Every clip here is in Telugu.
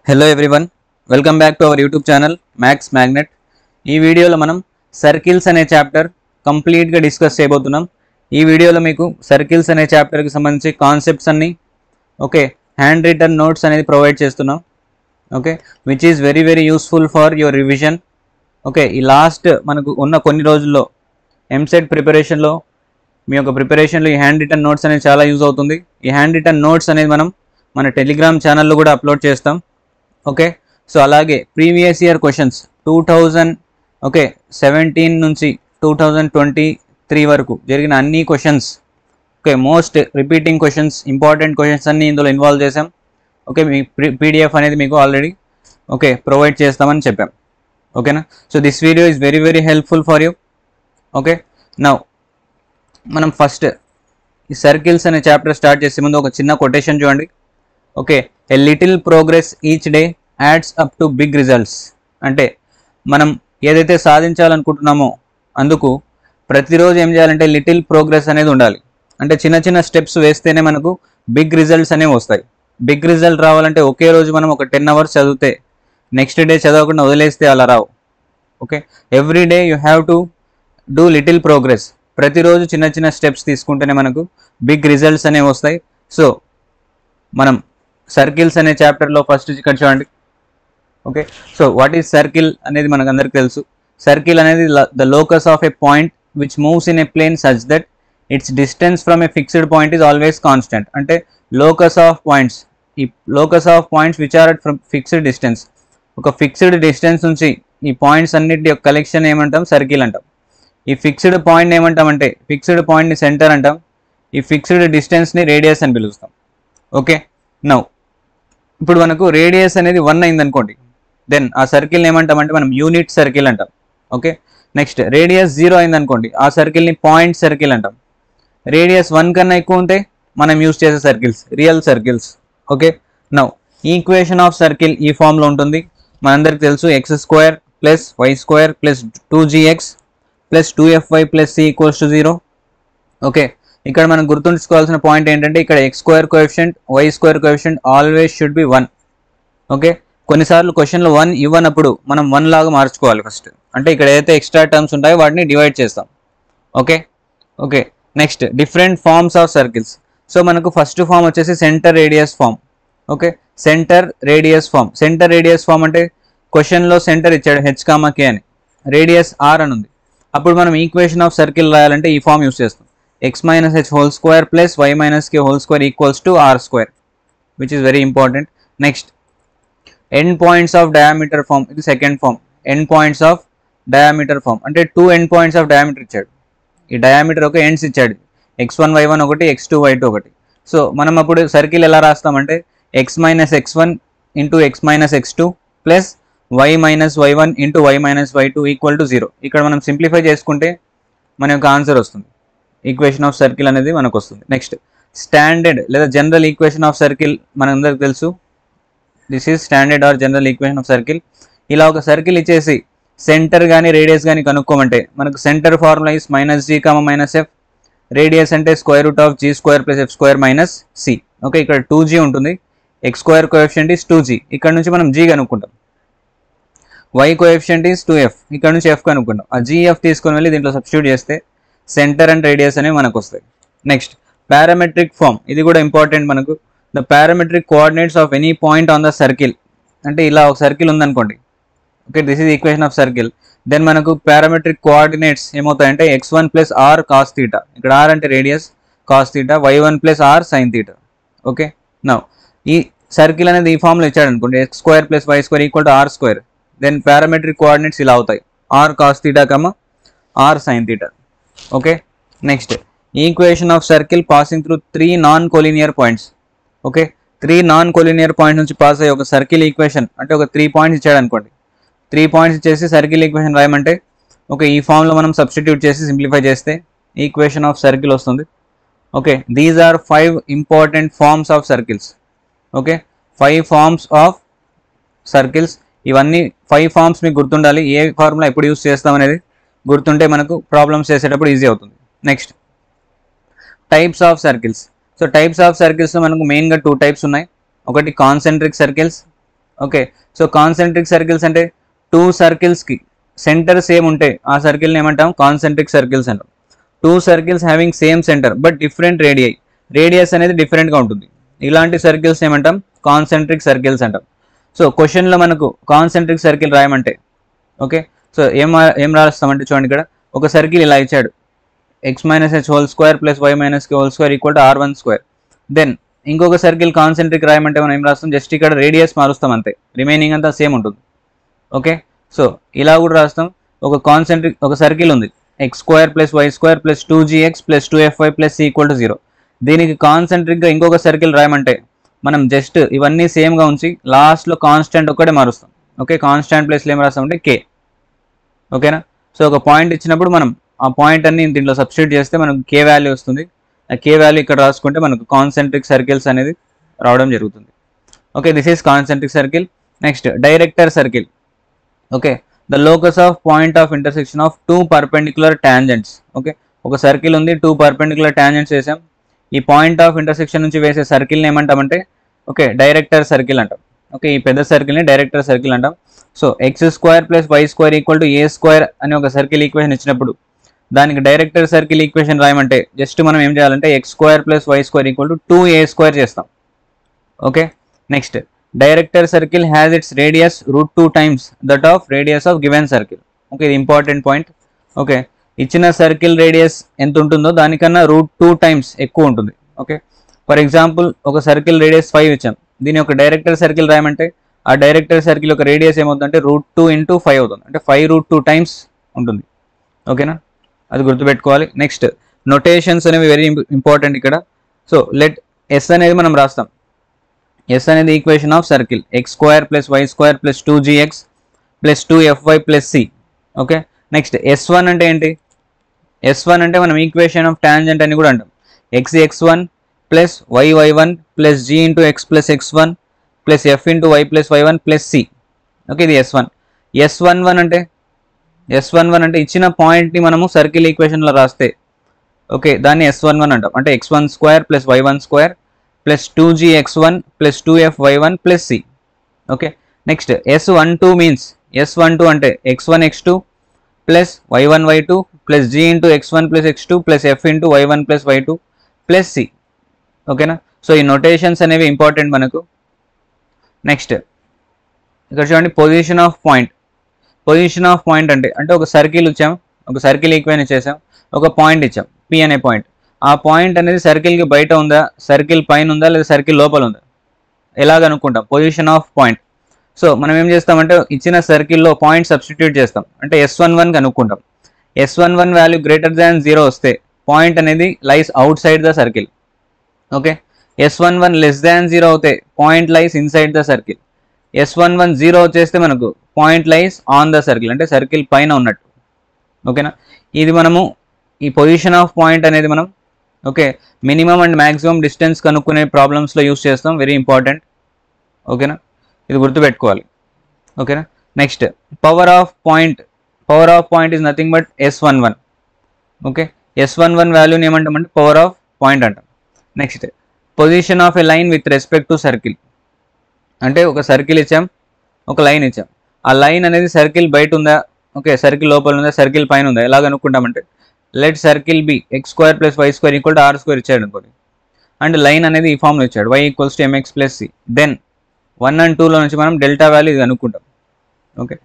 Hello everyone, welcome back to our YouTube channel Max Magnet. ఈ వీడియోలో మనం సర్కిల్స్ అనే చాప్టర్ కంప్లీట్గా డిస్కస్ చేయబోతున్నాం. ఈ వీడియోలో మీకు సర్కిల్స్ అనే చాప్టర్కి సంబంధించి కాన్సెప్ట్స్ అన్ని హ్యాండ్ రిటన్ నోట్స్ అనేది ప్రొవైడ్ చేస్తున్నాం. Which is very very useful for your revision. ఈ లాస్ట్ మనకు ఉన్న కొన్ని రోజుల్లో ఎంసెట్ ప్రిపరేషన్లో మీ యొక్క ప్రిపరేషన్లో ఈ హ్యాండ్ రిటన్ నోట్స్ అనేది చాలా యూజ్ అవుతుంది. ఈ హ్యాండ్ రిటన్ నోట్స్ అనేది మనం మన టెలిగ్రామ్ ఛానల్లో కూడా అప్లోడ్ చేస్తాం. సో అలాగే ప్రీవియస్ ఇయర్ క్వశ్చన్స్ 2017 నుంచి 2023 వరకు జరిగిన అన్ని questions most repeating questions, important questions అన్ని ఇందులో ఇన్వాల్వ్ చేసాం. మీ పీడిఎఫ్ అనేది మీకు ఆల్రెడీ ప్రొవైడ్ చేస్తామని చెప్పాం. ఓకేనా? So this video is very very helpful for you. Now మనం ఫస్ట్ ఈ సర్కిల్స్ అనే చాప్టర్ స్టార్ట్ చేసే ముందు ఒక చిన్న కొటేషన్ చూడండి. A little progress each day adds up to big results. అంటే మనం ఏదైతే సాధించాలనుకుంటున్నామో అందుకు ప్రతిరోజు ఏం చేయాలంటే లిటిల్ ప్రోగ్రెస్ అనేది ఉండాలి. అంటే చిన్న చిన్న స్టెప్స్ వేస్తేనే మనకు బిగ్ రిజల్ట్స్ అనేవి వస్తాయి. బిగ్ రిజల్ట్ రావాలంటే ఒకే రోజు మనం ఒక 10 hours చదివితే నెక్స్ట్ డే చదవకుండా వదిలేస్తే అలా రావు. Every day you have to do little progress. ప్రతిరోజు చిన్న చిన్న స్టెప్స్ తీసుకుంటేనే మనకు బిగ్ రిజల్ట్స్ అనేవి వస్తాయి. సో మనం సర్కిల్స్ అనే చాప్టర్లో ఫస్ట్ ఇక్కడ చూడండి. సో వాట్ ఈజ్ సర్కిల్ అనేది మనకు అందరికి తెలుసు. సర్కిల్ అనేది the locus of a point which moves in a plane such that its distance from a fixed point is always constant. అంటే లోకస్ ఆఫ్ పాయింట్స్, ఈ locus of points which are at from fixed distance, ఒక ఫిక్స్డ్ డిస్టెన్స్ నుంచి ఈ పాయింట్స్ అన్నిటి యొక్క కలెక్షన్ ఏమంటాం? సర్కిల్ అంటాం. ఈ ఫిక్స్డ్ పాయింట్ ఏమంటామంటే ఫిక్స్డ్ పాయింట్ని సెంటర్ అంటాం. ఈ ఫిక్స్డ్ డిస్టెన్స్ని రేడియస్ అని పిలుస్తాం. నౌ ఇప్పుడు మనకు రేడియస్ అనేది 1 అయింది అనుకోండి, దెన్ ఆ సర్కిల్ని ఏమంటామంటే మనం యూనిట్ సర్కిల్ అంటాం. నెక్స్ట్ రేడియస్ 0 అయింది అనుకోండి, ఆ సర్కిల్ని పాయింట్ సర్కిల్ అంటాం. రేడియస్ 1 కన్నా ఎక్కువ ఉంటే మనం యూజ్ చేసే circles real circles. Now equation of circle ఈ ఫామ్లో ఉంటుంది. మనందరికి తెలుసు x² + y² + 2gx + 2fy + c = 0. ఇక్కడ మనం గుర్తుంచుకోవాల్సిన పాయింట్ ఏంటంటే ఇక్కడ x² coefficient, y² coefficient always should be 1. కొన్నిసార్లు క్వశ్చన్లో 1 ఇవ్వనప్పుడు మనం 1 లాగా మార్చుకోవాలి ఫస్ట్. అంటే ఇక్కడ ఏదైతే ఎక్స్ట్రా టర్మ్స్ ఉంటాయో వాటిని డివైడ్ చేస్తాం. Next different forms of circles. So మనకు ఫస్ట్ ఫామ్ వచ్చేసి centre radius form. Centre radius form. Centre radius form అంటే క్వశ్చన్లో సెంటర్ ఇచ్చాడు h,k అని, రేడియస్ r అని ఉంది. అప్పుడు మనం ఈక్వేషన్ ఆఫ్ సర్కిల్ రాయాలంటే ఈ ఫామ్ యూస్ చేస్తాం. x - h² + y - k² = r², which is very important. Next, end points of diameter form. ఇది second form. end points of diameter form అంటే 2 end points of diameter ఇచ్చాడు. ఈ డయామీటర్ ఒక ఎండ్స్ ఇచ్చాడు, x1 y1 ఒకటి, x2 y2 ఒకటి. సో మనం అప్పుడు సర్కిల్ ఎలా రాస్తామంటే x - x1 × x - x2 + y - y1 × y - y2 = 0. ఇక్కడ మనం సింప్లిఫై చేసుకుంటే మన యొక్క ఆన్సర్ వస్తుంది. ఈక్వేషన్ ఆఫ్ సర్కిల్ అనేది మనకు వస్తుంది. నెక్స్ట్ స్టాండర్డ్ లేదా జనరల్ ఈక్వేషన్ ఆఫ్ సర్కిల్ మనందరికి తెలుసు. This is standard or general equation of circle. ఇలా ఒక సర్కిల్ ఇచ్చేసి సెంటర్ కానీ రేడియస్ కానీ కనుక్కోమంటే మనకు centre formula is -g, -f. Radius అంటే √g² + f² - c. ఇక్కడ 2g ఉంటుంది. x² coefficient is 2g. ఇక్కడ నుంచి మనం g కనుక్కుంటాం. y coefficient is 2f. ఇక్కడ నుంచి f కనుక్కుంటాం. ఆ gf తీసుకొని వెళ్ళి దీంట్లో సబ్స్టిట్యూట్ చేస్తే సెంటర్ అండ్ రేడియస్ అనేవి మనకు వస్తాయి. Next parametric form. ఇది కూడా ఇంపార్టెంట్ మనకు. The parametric coordinates of any point on the circle. అంటే ఇలా ఒక సర్కిల్ ఉందనుకోండి. This is equation of circle. Then మనకు పారామెట్రిక్ కోఆర్డినేట్స్ ఏమవుతాయంటే x1 + r cos θ. ఇక్కడ r అంటే radius, cos θ, y1 + r sin θ. Now ఈ సర్కిల్ అనేది ఈ ఫామ్లో ఇచ్చాడు అనుకోండి, x² + y² = r². Then parametric coordinates ఇలా అవుతాయి, r cos θ, r sin θ. Next equation of circle passing through 3 non collinear points. 3 non collinear point నుంచి పాస్ అయ్యే ఒక సర్కిల్ ఈక్వేషన్ అంటే ఒక 3 పాయింట్స్ ఇచ్చాడు అనుకోండి. 3 పాయింట్స్ ఇచ్చేసి సర్కిల్ ఈక్వేషన్ రాయమంటే ఈ ఫామ్లో మనం సబ్స్టిట్యూట్ చేసి సింప్లిఫై చేస్తే ఈక్వేషన్ ఆఫ్ సర్కిల్ వస్తుంది. These are 5 important forms of circles. 5 forms of circles. ఇవన్నీ 5 ఫార్మ్స్ మీకు గుర్తుండాలి. ఏ ఫార్ములా ఎప్పుడు యూస్ చేస్తాం అనేది గుర్తుంటే మనకు ప్రాబ్లమ్స్ చేసేటప్పుడు ఈజీ అవుతుంది. Next types of circles. So types of సర్కిల్స్లో మనకు మెయిన్గా 2 టైప్స్ ఉన్నాయి. ఒకటి concentric circles, okay, so concentric circles అంటే 2 సర్కిల్స్కి సెంటర్ సేమ్ ఉంటాయి, ఆ సర్కిల్ని ఏమంటాం కాన్సెంట్రిక్ సర్కిల్స్ అంటాం. 2 circles having same centre but different radius అనేది డిఫరెంట్గా ఉంటుంది, ఇలాంటి సర్కిల్స్ ఏమంటాం కాన్సెంట్రిక్ సర్కిల్స్ అంటాం. సో క్వశ్చన్లో మనకు కాన్సెంట్రిక్ సర్కిల్ రాయమంటే ఓకే, సో ఏం రాస్తామంటే చూడండి, ఇక్కడ ఒక సర్కిల్ ఇలా ఇచ్చాడు, x minus H whole square plus why minus K whole square equal to R1 square. Then ఇంకొక సర్కిల్ కాన్సెంట్రిక్ రాయమంటే మనం ఏం రాస్తాం, జస్ట్ ఇక్కడ రేడియస్ మారుస్తాం అంతే, రిమైనింగ్ అంతా సేమ్ ఉంటుంది. ఓకే, సో ఇలా కూడా రాస్తాం. ఒక సర్కిల్ ఉంది, X square plus why square plus 2gx plus 2fy plus c equal to 0. దీనికి కాన్సెంట్రిక్గా ఇంకొక సర్కిల్ రాయమంటే మనం జస్ట్ ఇవన్నీ సేమ్గా ఉంచి లాస్ట్లో కాన్స్టెంట్ ఒక్కటే మారుస్తాం. ఓకే, కాన్స్టెంట్ ప్లేస్లో ఏం రాస్తామంటే k. ఓకేనా, సో ఒక పాయింట్ ఇచ్చినప్పుడు మనం ఆ పాయింట్ అన్ని దీంట్లో సబ్స్టిట్యూట్ చేస్తే మనకు k వాల్యూ వస్తుంది, ఆ k వాల్యూ ఇక్కడ రాసుకుంటే మనకు కాన్సెంట్రిక్ సర్కిల్స్ అనేది రావడం జరుగుతుంది. Okay, this is concentric circle. Next director circle. Okay, the locus of point of intersection of 2 perpendicular tangents. Okay, ఒక సర్కిల్ ఉంది, 2 పర్పెండిక్యులర్ టాంజెంట్స్ వేసాం, ఈ పాయింట్ ఆఫ్ ఇంటర్సెక్షన్ నుంచి వేసే సర్కిల్ని ఏమంటామంటే ఓకే డైరెక్టర్ సర్కిల్ అంటాం. ఓకే, ఈ పెద్ద సర్కిల్ని డైరెక్టర్ సర్కిల్ అంటాం. So x square plus why square equal to a square అని ఒక సర్కిల్ ఈక్వేషన్ ఇచ్చినప్పుడు దానికి డైరెక్టర్ సర్కిల్ ఈక్వేషన్ రాయమంటే జస్ట్ మనం ఏం చేయాలంటే x square plus why square equal to 2a square చేస్తాం. Okay, next director circle has its radius √2 times that of radius of given circle. Okay, ఇది ఇంపార్టెంట్ పాయింట్. ఓకే, ఇచ్చిన సర్కిల్ రేడియస్ ఎంత ఉంటుందో దానికన్నా √2 టైమ్స్ ఎక్కువ ఉంటుంది. ఓకే, ఫర్ ఎగ్జాంపుల్ ఒక సర్కిల్ రేడియస్ 5 ఇచ్చాం, దీని ఒక డైరెక్టర్ సర్కిల్ రాయమంటే ఆ డైరెక్టర్ సర్కిల్ యొక్క రేడియస్ ఏమవుతుందంటే √2 × 5 అవుతుంది, అంటే 5√2 టైమ్స్ ఉంటుంది. ఓకేనా, అది గుర్తుపెట్టుకోవాలి. నెక్స్ట్ నొటేషన్స్ అనేవి వెరీ ఇంపార్టెంట్ ఇక్కడ. సో లెట్ ఎస్ అనేది మనం రాస్తాం, ఎస్ అనేది equation of circle X square plus why square plus 2gx plus 2fy plus c. Okay, next S1 అంటే ఏంటి, S1 అంటే మనం ఈక్వేషన్ ఆఫ్ టాంజెంట్ అని కూడా అంటాం, x1 plus y1 plus g × x plus x1 plus f × y plus y1 plus c. Okay, ఇది S1. S11 అంటే ఇచ్చిన పాయింట్ని మనము సర్కిల్ ఈక్వేషన్లో రాస్తే ఓకే దాన్ని S11 అంటాం, అంటే x1 square plus y1 square plus 2gx1 plus 2fy1 plus c. Okay, next S12 means S12 అంటే x1 x2 plus y1 y2 plus g × x1 plus x2 plus f × y1 plus y2 plus c. ఓకేనా, సో ఈ నొటేషన్స్ అనేవి ఇంపార్టెంట్ మనకు. నెక్స్ట్ ఇక్కడ చూడండి position of point. Position of point అంటే ఒక సర్కిల్ ఇచ్చాం, ఒక సర్కిల్ ఈక్వేషన్ చేసాం, ఒక పాయింట్ ఇచ్చాం P అనే పాయింట్. ఆ పాయింట్ అనేది సర్కిల్కి బయట ఉందా, సర్కిల్ పైన ఉందా, లేదా సర్కిల్ లోపల ఉందా, ఎలాగ అనుకుంటాం పొజిషన్ ఆఫ్ పాయింట్. సో మనం ఏం చేస్తామంటే ఇచ్చిన సర్కిల్లో పాయింట్ సబ్స్టిట్యూట్ చేస్తాం, అంటే S11 కనుక్కుంటాం. S11 value greater than 0 వస్తే పాయింట్ అనేది lies outside the circle. Okay, S11 less than 0 అవుతే point lies inside the circle. S11 0 వచ్చేస్తే మనకు point lies on the circle, అంటే సర్కిల్ పైన ఉన్నట్టు. ఓకేనా, ఇది మనము ఈ పొజిషన్ ఆఫ్ పాయింట్ అనేది మనం okay minimum and maximum distance కనుక్కునే ప్రాబ్లమ్స్లో యూస్ చేస్తాం, వెరీ ఇంపార్టెంట్. ఓకేనా, ఇది గుర్తుపెట్టుకోవాలి. ఓకేనా, next power of point is nothing but S11. Okay, S11 వాల్యూని ఏమంటామంటే పవర్ ఆఫ్ పాయింట్ అంటాం. Next position of a line with respect to circle. అంటే ఒక సర్కిల్ ఇచ్చాం, ఒక లైన్ ఇచ్చాం, ఆ లైన్ అనేది సర్కిల్ బయట ఉందా, ఓకే సర్కిల్ లోపల ఉందా, సర్కిల్ పైన ఉందా, ఎలాగ అనుకుంటామంటే let circle be x square plus why square equal to R² ఇచ్చాడు అనుకోండి, అండ్ లైన్ అనేది ఈ ఫామ్లో ఇచ్చాడు y = mx + c. Then 1 and 2లో నుంచి మనం డెల్టా వాల్యూ ఇది అనుకుంటాం. Okay,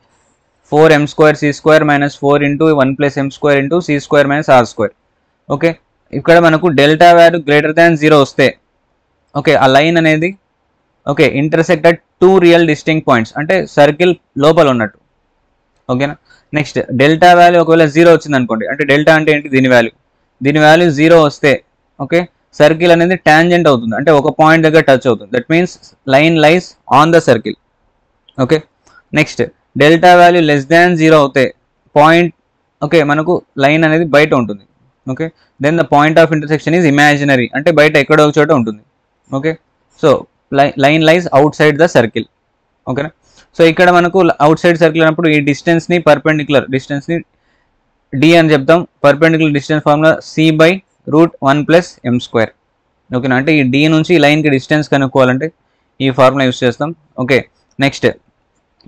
4m² c² - 4 × 1 + m² × c² - r². Okay, ఇక్కడ మనకు డెల్టా వాల్యూ గ్రేటర్ దాన్ 0 వస్తే ఓకే ఆ లైన్ అనేది okay intersected 2 real distinct points, అంటే సర్కిల్ లోపల ఉన్నట్టు. ఓకేనా, నెక్స్ట్ డెల్టా వాల్యూ ఒకవేళ 0 వచ్చింది అనుకోండి, అంటే డెల్టా అంటే ఏంటి, దీని వాల్యూ 0 వస్తే ఓకే సర్కిల్ అనేది టాంజెంట్ అవుతుంది, అంటే ఒక పాయింట్ దగ్గర టచ్ అవుతుంది, that means line lies on the circle. Okay, next delta value less than 0 అవుతే పాయింట్ ఓకే మనకు లైన్ అనేది బయట ఉంటుంది. Okay, then the point of intersection is imaginary, అంటే బయట ఎక్కడో ఒక చోట ఉంటుంది. Okay, so line lies outside the circle. ఓకేనా, సో ఇక్కడ మనకు అవుట్ సైడ్ సర్కిల్ అన్నప్పుడు ఈ డిస్టెన్స్ని పర్పెండిక్యులర్ డిస్టెన్స్ని d అని చెప్తాం, perpendicular distance formula c/√1 + m². ఓకేనా, అంటే ఈ d నుంచి ఈ లైన్కి డిస్టెన్స్ కనుక్కోవాలంటే ఈ ఫార్ములా యూస్ చేస్తాం. Okay, next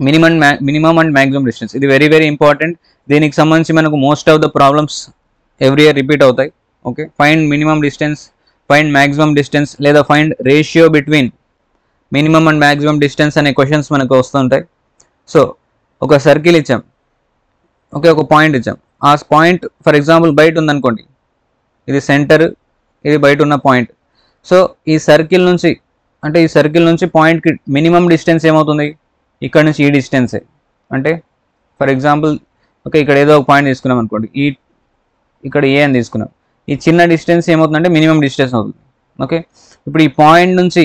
minimum and maximum distance, ఇది వెరీ వెరీ ఇంపార్టెంట్. దీనికి సంబంధించి మనకు most of the problems every year repeat అవుతాయి. Okay, find minimum distance, find maximum distance, లేదా find ratio between minimum and maximum distance అనే క్వశ్చన్స్ మనకు వస్తుంటాయి. సో ఒక సర్కిల్ ఇచ్చాం, ఓకే, ఒక పాయింట్ ఇచ్చాం. ఆ పాయింట్ ఫర్ ఎగ్జాంపుల్ బయట ఉందనుకోండి, ఇది సెంటర్, ఇది బయట ఉన్న పాయింట్. సో ఈ సర్కిల్ నుంచి పాయింట్కి మినిమం డిస్టెన్స్ ఏమవుతుంది, ఇక్కడ నుంచి ఈ డిస్టెన్సే. అంటే ఫర్ ఎగ్జాంపుల్ ఓకే, ఇక్కడ ఏదో ఒక పాయింట్ తీసుకున్నాం అనుకోండి, ఇక్కడ ఏ అని తీసుకున్నాం, ఈ చిన్న డిస్టెన్స్ ఏమవుతుందంటే మినిమం డిస్టెన్స్ అవుతుంది. ఓకే, ఇప్పుడు ఈ పాయింట్ నుంచి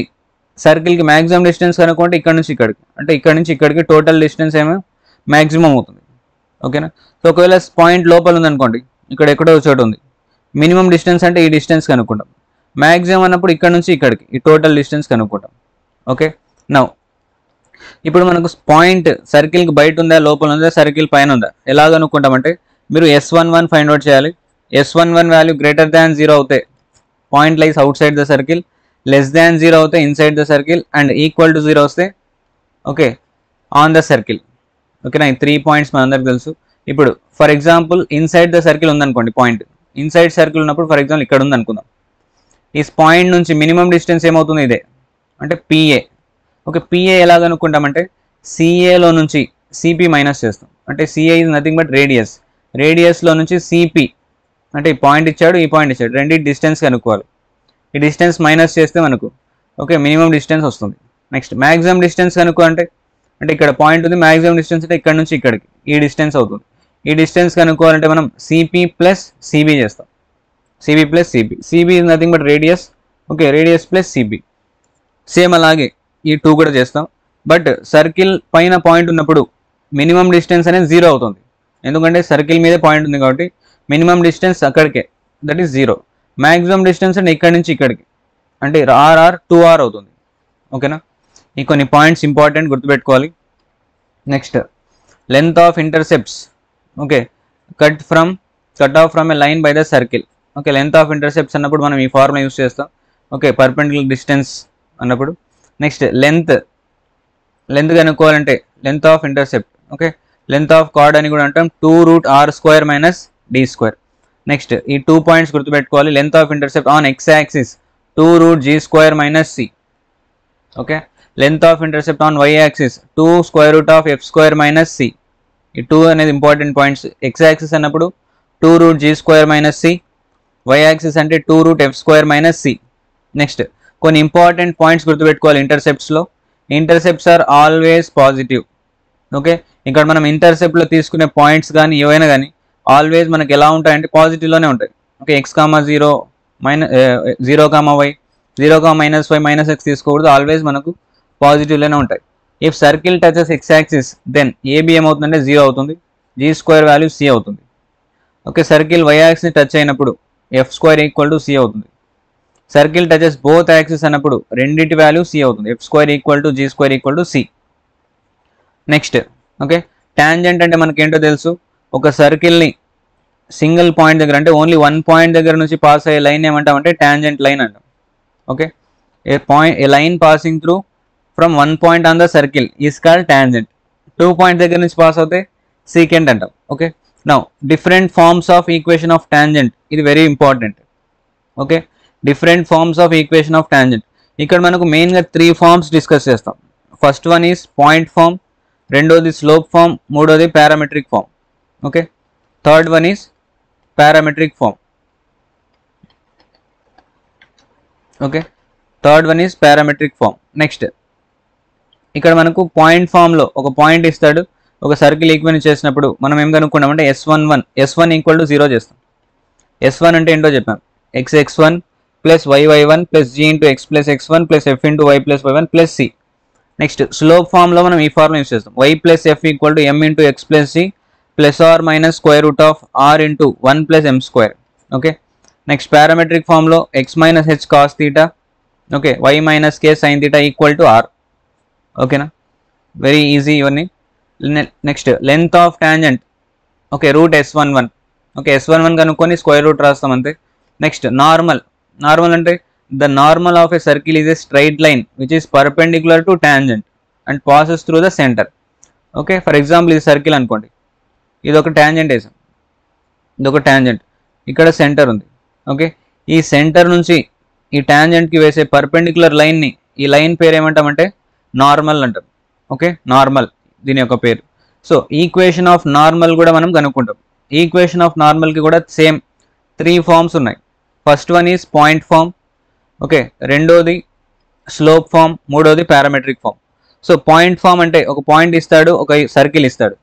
సర్కిల్కి మ్యాక్సిమం డిస్టెన్స్ కనుక్కుంటే ఇక్కడ నుంచి ఇక్కడికి, అంటే ఇక్కడ నుంచి ఇక్కడికి టోటల్ డిస్టెన్స్ ఏమో మ్యాక్సిమం అవుతుంది. ఓకేనా. సో ఒకవేళ పాయింట్ లోపల ఉందనుకోండి, ఇక్కడ ఎక్కడో చోటు ఉంది, మినిమం డిస్టెన్స్ అంటే ఈ డిస్టెన్స్ కనుక్కుంటాం, మ్యాక్సిమం అన్నప్పుడు ఇక్కడ నుంచి ఇక్కడికి ఈ టోటల్ డిస్టెన్స్ కనుక్కుంటాం. ఓకే, నౌ ఇప్పుడు మనకు పాయింట్ సర్కిల్కి బయట ఉందా, లోపల ఉందా, సర్కిల్ పైన ఉందా, ఎలా కనుక్కుంటామంటే మీరు S11 ఫైండ్ అవుట్ చేయాలి. S11 వాల్యూ గ్రేటర్ దాన్ 0 అవుతే point lies outside the circle, less than 0 అవుతే inside the circle, and equal to 0 వస్తే ఓకే ఆన్ ద సర్కిల్. ఓకేనా, ఈ 3 పాయింట్స్ మనందరికి తెలుసు. ఇప్పుడు for example inside the circle ఉందనుకోండి, పాయింట్ ఇన్సైడ్ సర్కిల్ ఉన్నప్పుడు ఫర్ ఎగ్జాంపుల్ ఇక్కడ ఉంది అనుకుందాం, ఈ పాయింట్ నుంచి మినిమం డిస్టెన్స్ ఏమవుతుంది, ఇదే అంటే PA. ఓకే, PA ఎలా కనుక్కుంటామంటే CAలో నుంచి CP మైనస్ చేస్తాం, అంటే CA ఈజ్ నథింగ్ బట్ రేడియస్లో నుంచి CP, అంటే ఈ పాయింట్ ఇచ్చాడు, ఈ పాయింట్ ఇచ్చాడు, రెండింటి డిస్టెన్స్ కనుక్కోవాలి. ఈ డిస్టెన్స్ మైనస్ చేస్తే మనకు ఓకే మినిమం డిస్టెన్స్ వస్తుంది. నెక్స్ట్ మ్యాక్సిమం డిస్టెన్స్ కనుక్కో అంటే ఇక్కడ పాయింట్ ఉంది, మ్యాక్సిమం డిస్టెన్స్ అంటే ఇక్కడ నుంచి ఇక్కడికి ఈ డిస్టెన్స్ అవుతుంది. ఈ డిస్టెన్స్ కనుక్కోవాలంటే మనం CP ప్లస్ CB చేస్తాం, CB plus CB is nothing but radius. Okay, radius plus CB. Same అలాగే ఈ 2 కూడా చేస్తాం. బట్ సర్కిల్ పైన పాయింట్ ఉన్నప్పుడు మినిమం డిస్టెన్స్ అనేది 0 అవుతుంది, ఎందుకంటే సర్కిల్ మీదే పాయింట్ ఉంది కాబట్టి మినిమం డిస్టెన్స్ అక్కడికే, దట్ ఈస్ 0. మ్యాక్సిమం డిస్టెన్స్ అంటే ఇక్కడ నుంచి ఇక్కడికి, అంటే RR 2R అవుతుంది. ఓకేనా, ఈ కొన్ని పాయింట్స్ ఇంపార్టెంట్ గుర్తుపెట్టుకోవాలి. Next length of intercepts. Okay, cut off from a line by the circle. Okay, length of intercepts అన్నప్పుడు మనం ఈ ఫార్ములా యూస్ చేస్తాం. ఓకే, పర్పెండిక్యులర్ డిస్టెన్స్ అన్నప్పుడు. నెక్స్ట్ లెంత్ కనుక్కోవాలంటే length of intercept. Okay, length of chord అని కూడా అంటాం, 2√r² - d². నెక్స్ట్ ఈ 2 పాయింట్స్ గుర్తుపెట్టుకోవాలి. Length of intercept on x axis 2√g² - c. Okay, length of intercept on y axis 2√f² - c. ఈ 2 అనేది ఇంపార్టెంట్ పాయింట్స్. x యాక్సిస్ అన్నప్పుడు 2√g² - c, y యాక్సిస్ అంటే 2√f² - c. నెక్స్ట్ కొన్ని ఇంపార్టెంట్ పాయింట్స్ గుర్తుపెట్టుకోవాలి ఇంటర్సెప్ట్స్లో. Intercepts are always positive. Okay, ఇక్కడ మనం ఇంటర్సెప్ట్లో తీసుకునే పాయింట్స్ కానీ ఏవైనా కానీ ఆల్వేస్ మనకి ఎలా ఉంటాయంటే పాజిటివ్లోనే ఉంటాయి. Okay, x, 0, 0, y, 0, -y, -x తీసుకోకూడదు, ఆల్వేస్ మనకు పాజిటివ్లోనే ఉంటాయి. If circle touches x axis then AB ఏమవుతుందంటే 0 అవుతుంది, g² వాల్యూ c అవుతుంది. Okay, circle y axis touch అయినప్పుడు f² = c అవుతుంది. సర్కిల్ టచెస్ బోత్ యాక్సిస్ అన్నప్పుడు రెండింటి వాల్యూ c అవుతుంది, f² = g² = c. Next okay, tangent అంటే మనకేంటో తెలుసు. ఒక సర్కిల్ని సింగిల్ పాయింట్ దగ్గర అంటే ఓన్లీ 1 పాయింట్ దగ్గర నుంచి పాస్ అయ్యే లైన్ ఏమంటామంటే టాంజెంట్ లైన్ అంటాం. Okay, a line passing through from 1 point on the circle is called tangent. 2 point దగ్గర నుంచి పాస్ అవుతే సీకెంట్ అంటాం. Okay, now different forms of equation of tangent, ఇది very important. Okay, different forms of equation of tangent. ఇక్కడ మనకు మెయిన్గా 3 ఫార్మ్స్ డిస్కస్ చేస్తాం. First one is point form, రెండోది స్లోప్ ఫార్మ్, మూడోది parametric form. Okay, third one is parametric form. Okay, third one is parametric form. Next ఇక్కడ మనకు పాయింట్ ఫామ్లో ఒక పాయింట్ ఇస్తాడు, ఒక సర్కిల్ ఈక్వెన్స్ చేసినప్పుడు మనం ఏం కనుక్కున్నామంటే S1 = 0 చేస్తాం. S1 అంటే ఏంటో చెప్పాం, x(x1) + y(y1) + g × x + x1 + f × y + y1 + c. Next slope ఫామ్లో మనం ఈ ఫార్ములా యూస్ చేస్తాం, y + f = m × x + c ± √r × 1 + m². Okay, next parametric ఫామ్లో x - h cos θ, okay, y - k sin θ = r. ఓకేనా, వెరీ ఈజీ ఇవన్నీ. Next length of tangent, okay, √S11. Okay, S11 కనుక్కొని √ రాస్తాం అంతే. నెక్స్ట్ నార్మల్ అంటే the normal of a circle is a straight line which is perpendicular to tangent. And passes through the centre. Okay, for example ఇది సర్కిల్ అనుకోండి, ఇది ఒక ట్యాంజెంట్ వేసాం, ఇది ఒక ట్యాంజెంట్, ఇక్కడ సెంటర్ ఉంది. ఓకే, ఈ సెంటర్ నుంచి ఈ ట్యాంజెంట్కి వేసే పర్పెండిక్యులర్ లైన్ని, ఈ లైన్ పేరు ఏమంటామంటే నార్మల్ అంటాం. ఓకే, నార్మల్ దీని యొక్క పేరు. సో ఈక్వేషన్ ఆఫ్ నార్మల్ కూడా మనం కనుక్కుంటాం. ఈక్వేషన్ ఆఫ్ నార్మల్కి కూడా సేమ్ 3 ఫార్మ్స్ ఉన్నాయి. First one is point form, okay, రెండోది స్లోప్ ఫార్మ్, మూడోది parametric form. So point form అంటే ఒక పాయింట్ ఇస్తాడు, ఒక సర్కిల్ ఇస్తాడు,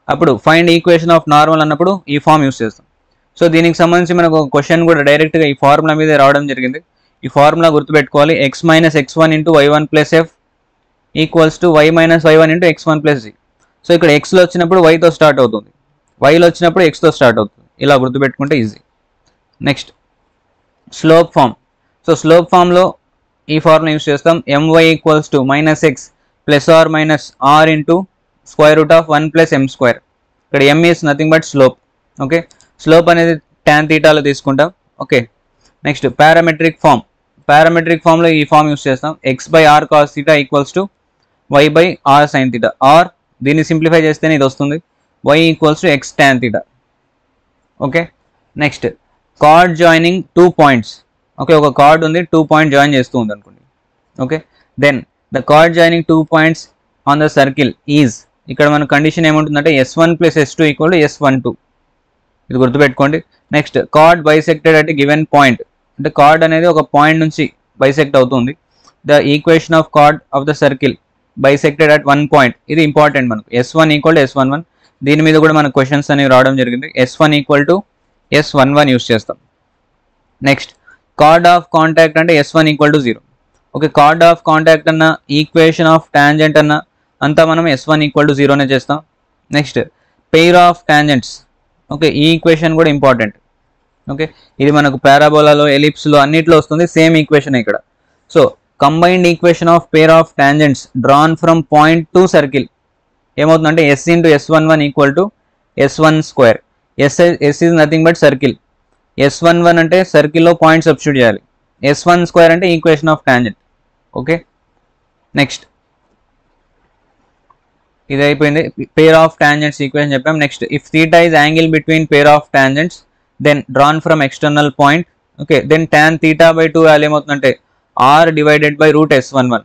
అప్పుడు ఫైండ్ ఈక్వేషన్ ఆఫ్ నార్మల్ అన్నప్పుడు ఈ ఫార్మ్ యూస్ చేస్తాం. సో దీనికి సంబంధించి మనకు ఒక క్వశ్చన్ కూడా డైరెక్ట్గా ఈ ఫార్ములా మీదే రావడం జరిగింది. ఈ ఫార్ములా గుర్తుపెట్టుకోవాలి, x minus x1 into y1 plus F equals to y minus y1 into x1 plus G. So ఇక్కడ ఎక్స్లో వచ్చినప్పుడు వైతో స్టార్ట్ అవుతుంది, వైలో వచ్చినప్పుడు ఎక్స్తో స్టార్ట్ అవుతుంది, ఇలా గుర్తుపెట్టుకుంటే easy. Next slope form. So slope ఫామ్లో ఈ ఫార్ములా యూస్ చేస్తాం, my equals to minus x plus r minus r into square root of 1 plus m square. ఇక్కడ m is nothing but slope. Okay, slope అనేది tan తీటాలో తీసుకుంటాం. Okay, next parametric form. Parametric ఫామ్లో ఈ ఫామ్ యూస్ చేస్తాం, x by r cos theta equals to y by r sine theta, or దీన్ని సింప్లిఫై చేస్తేనే ఇది వస్తుంది, y equals to x tan theta. Okay, next chord joining 2 points. Okay, ఒక కార్డ్ ఉంది, 2 పాయింట్ జాయిన్ చేస్తూ ఉంది అనుకోండి. Okay, then the chord joining 2 points on the circle is, ఇక్కడ మన కండిషన్ ఏముంటుందంటే s1 plus s2 equal to s12, ఇది గుర్తుపెట్టుకోండి. Next chord bisected at given point, అంటే కార్డ్ అనేది ఒక పాయింట్ నుంచి బైసెక్ట్ అవుతుంది. The equation of chord of the circle bisected at 1 point, ఇది ఇంపార్టెంట్ మనకు, s1 ఈక్వల్ టు s11. దీని మీద కూడా మనకు క్వశ్చన్స్ అనేవి రావడం జరిగింది, s1 equal to s11 use చేస్తాం. నెక్స్ట్ కార్డ్ ఆఫ్ కాంటాక్ట్ అంటే s1 equal to 0. Okay, card of contact అన్న, ఈక్వేషన్ ఆఫ్ టాంజెంట్ అన్న అంతా మనం s1 ఈక్వల్ టు 0నే చేస్తాం. Next pair of tangents. Okay, ఈ ఈక్వేషన్ కూడా ఇంపార్టెంట్. ఓకే, ఇది మనకు పారాబోలాలో, ఎలిప్స్లో అన్నిట్లో వస్తుంది, సేమ్ ఈక్వేషన్ ఇక్కడ. So combined equation of pair of tangents drawn from point to circle ఏమవుతుందంటే s into s11 equal to s1 square. s is nothing but circle, s11 అంటే సర్కిల్లో పాయింట్ సబ్స్టిట్యూట్ చేయాలి, s1 స్క్వేర్ అంటే equation of tangent. Okay, next ఇది అయిపోయింది, పేర్ ఆఫ్ టాంజెంట్స్ ఈక్వేషన్ చెప్పాం. నెక్స్ట్ if theta is angle between pair of tangents then drawn from external point. Okay, then tan theta by 2 value ఏమవుతుందంటే r divided by root s11,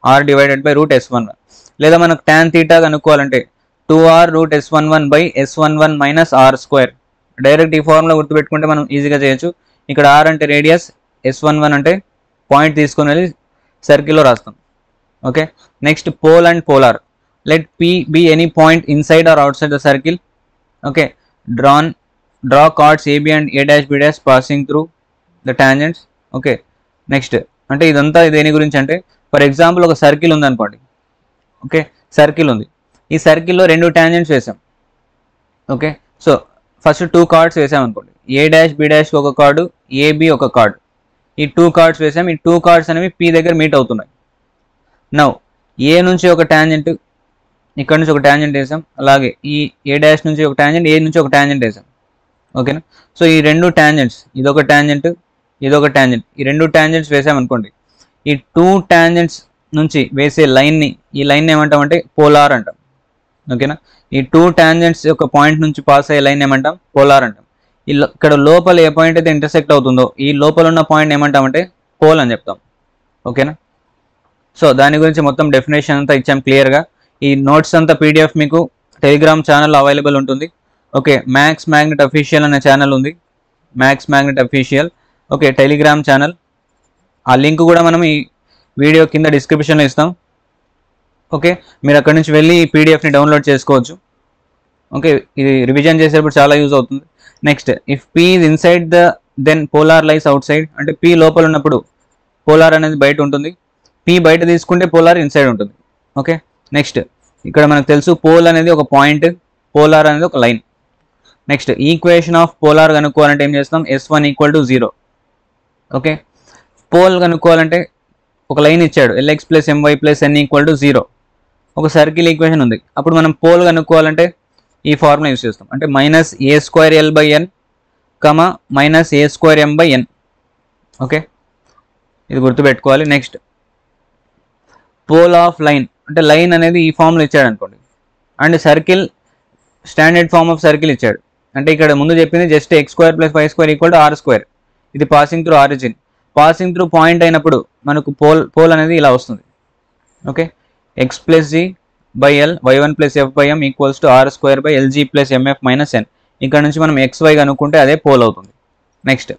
r divided by root s11. లేదా మనకు tan థీటా కనుక్కోవాలంటే 2r root s11 by s11 minus r square. Direct ఈ ఫార్ములా గుర్తుపెట్టుకుంటే మనం ఈజీగా చేయొచ్చు. ఇక్కడ r అంటే రేడియస్, s11 అంటే పాయింట్ తీసుకొని వెళ్ళి సర్కిల్లో రాస్తాం. Okay, next pole and polar. Let p be any point inside or outside the circle. Okay, draw chords AB and A dash B dash passing through the tangents. Okay, next అంటే ఇదంతా దేని గురించి అంటే, ఫర్ ఎగ్జాంపుల్ ఒక సర్కిల్ ఉంది అనుకోండి. ఓకే, సర్కిల్ ఉంది, ఈ సర్కిల్లో 2 టాంజెంట్స్ వేసాం. ఓకే, సో ఫస్ట్ 2 కార్డ్స్ వేసాం అనుకోండి, ఏ డాష్ బి డాష్కి ఒక కార్డు, ఏబి ఒక కార్డు, ఈ 2 కార్డ్స్ వేసాం. ఈ 2 కార్డ్స్ అనేవి పి దగ్గర మీట్ అవుతున్నాయి. నౌ ఏ నుంచి ఒక టాంజెంట్, ఇక్కడ నుంచి ఒక టాంజెంట్ వేసాం, అలాగే ఈ ఏ డాష్ నుంచి ఒక టాంజెంట్, ఏ నుంచి ఒక టాంజెంట్ వేసాం. ఓకేనా, సో ఈ 2 టాంజెంట్స్, ఇదొక టాంజెంట్, ఇదొక టాంజెంట్, ఈ 2 టాంజెంట్స్ వేసామనుకోండి. ఈ 2 టాంజెంట్స్ నుంచి వేసే లైన్ని, ఈ లైన్ ఏమంటామంటే పోలార్ అంటాం. ఓకేనా, ఈ 2 టాంజెంట్స్ యొక్క పాయింట్ నుంచి పాస్ అయ్యే లైన్ ఏమంటాం, పోలార్ అంటాం. ఇక్కడ లోపల ఏ పాయింట్ అయితే ఇంటర్సెక్ట్ అవుతుందో ఈ లోపల ఉన్న పాయింట్ ఏమంటామంటే పోల్ అని చెప్తాం. ఓకేనా, సో దాని గురించి మొత్తం డెఫినేషన్ అంతా ఇచ్చాం క్లియర్గా. ఈ నోట్స్ అంతా పీడిఎఫ్ మీకు టెలిగ్రామ్ ఛానల్లో అవైలబుల్ ఉంటుంది. ఓకే, మ్యాథ్స్ మ్యాగ్నెట్ అఫీషియల్ అనే ఛానల్ ఉంది, Maths magnet Official. Okay, Telegram channel, ఆ లింక్ కూడా మనం ఈ వీడియో కింద డిస్క్రిప్షన్లో ఇస్తాం. ఓకే, మీరు అక్కడ నుంచి వెళ్ళి ఈ పీడిఎఫ్ని డౌన్లోడ్ చేసుకోవచ్చు. ఓకే, ఇది రివిజన్ చేసేటప్పుడు చాలా యూజ్ అవుతుంది. Next if P is inside the then polar lies outside, అంటే పీ లోపల ఉన్నప్పుడు పోలార్ అనేది బయట ఉంటుంది, పీ బయట తీసుకుంటే పోలార్ ఇన్సైడ్ ఉంటుంది. ఓకే, నెక్స్ట్ ఇక్కడ మనకు తెలుసు పోల్ అనేది ఒక పాయింట్, పోలార్ అనేది ఒక line. Next equation of polar కనుక్కోవాలంటే ఏం చేస్తాం, s1 equal to 0. Okay, pole కనుక్కోవాలంటే ఒక లైన్ ఇచ్చాడు, lx plus my plus n equal to 0. ఒక సర్కిల్ ఈక్వేషన్ ఉంది, అప్పుడు మనం పోల్ కనుక్కోవాలంటే ఈ ఫార్ములా యూస్ చేస్తాం, అంటే minus A square L by N comma minus A square M by N. Okay, ఇది గుర్తుపెట్టుకోవాలి. నెక్స్ట్ పోల్ ఆఫ్ లైన్ అంటే లైన్ అనేది ఈ ఫామ్లో ఇచ్చాడు అనుకోండి, and circle standard form of circle ఇచ్చాడు. అంటే ఇక్కడ ముందు చెప్పింది జస్ట్ x² + y² = r². ఇది passing through origin. Passing through point అయినప్పుడు మనకు పోల్ అనేది ఇలా వస్తుంది. Okay, x + g / l y1 + f / m = r² / lg + mf - n. ఇక్కడ నుంచి మనం xy కనుక్కుంటే అదే పోల్ అవుతుంది. Next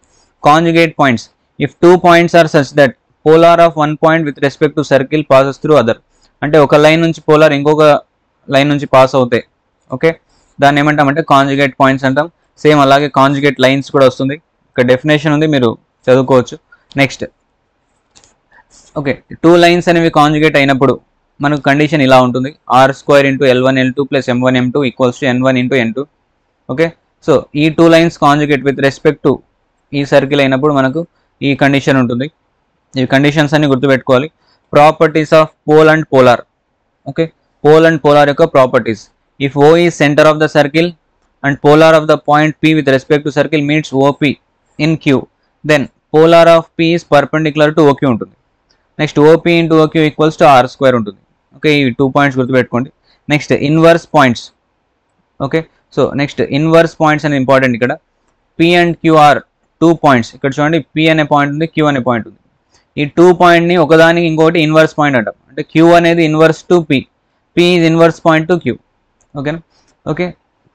conjugate points. If 2 points are such that polar of one point with respect to circle passes through other. అంటే ఒక లైన్ నుంచి పోలార్ ఇంకొక లైన్ నుంచి పాస్ అవుతాయి. ఓకే, దాన్ని ఏమంటామంటే కాంజుగేట్ పాయింట్స్ అంటాం. సేమ్ అలాగే కాంజుగేట్ లైన్స్ కూడా వస్తుంది. ఇక్కడ డెఫినేషన్ ఉంది, మీరు చదువుకోవచ్చు. నెక్స్ట్ ఓకే, 2 lines అనేవి కాంజుగేట్ అయినప్పుడు మనకు కండిషన్ ఇలా ఉంటుంది. r² × l1 l2 + m1 m2 = n1 × n2. Okay, so ఈ 2 lines conjugate with respect to ఈ సర్కిల్ అయినప్పుడు మనకు ఈ కండిషన్ ఉంటుంది. ఈ కండిషన్స్ అన్ని గుర్తుపెట్టుకోవాలి. Properties of pole and polar. Okay, pole and polar యొక్క properties. If O is center of the circle and polar of the point P with respect to circle meets OP in Q, then polar of P is perpendicular to OQ ఉంటుంది. నెక్స్ట్ OP × OQ = r² ఉంటుంది. ఓకే, ఈ 2 points గుర్తుపెట్టుకోండి. Next inverse points. Okay, so next inverse points అనేది ఇంపార్టెంట్. ఇక్కడ P and Q are 2 points. ఇక్కడ చూడండి, P అనే పాయింట్ ఉంది, Q అనే పాయింట్ ఉంది. ఈ 2 పాయింట్ని ఒకదానికి ఇంకోటి ఇన్వర్స్ పాయింట్ అంటాం. అంటే Q అనేది inverse to P, P is inverse point to Q. ఓకేనా? Okay,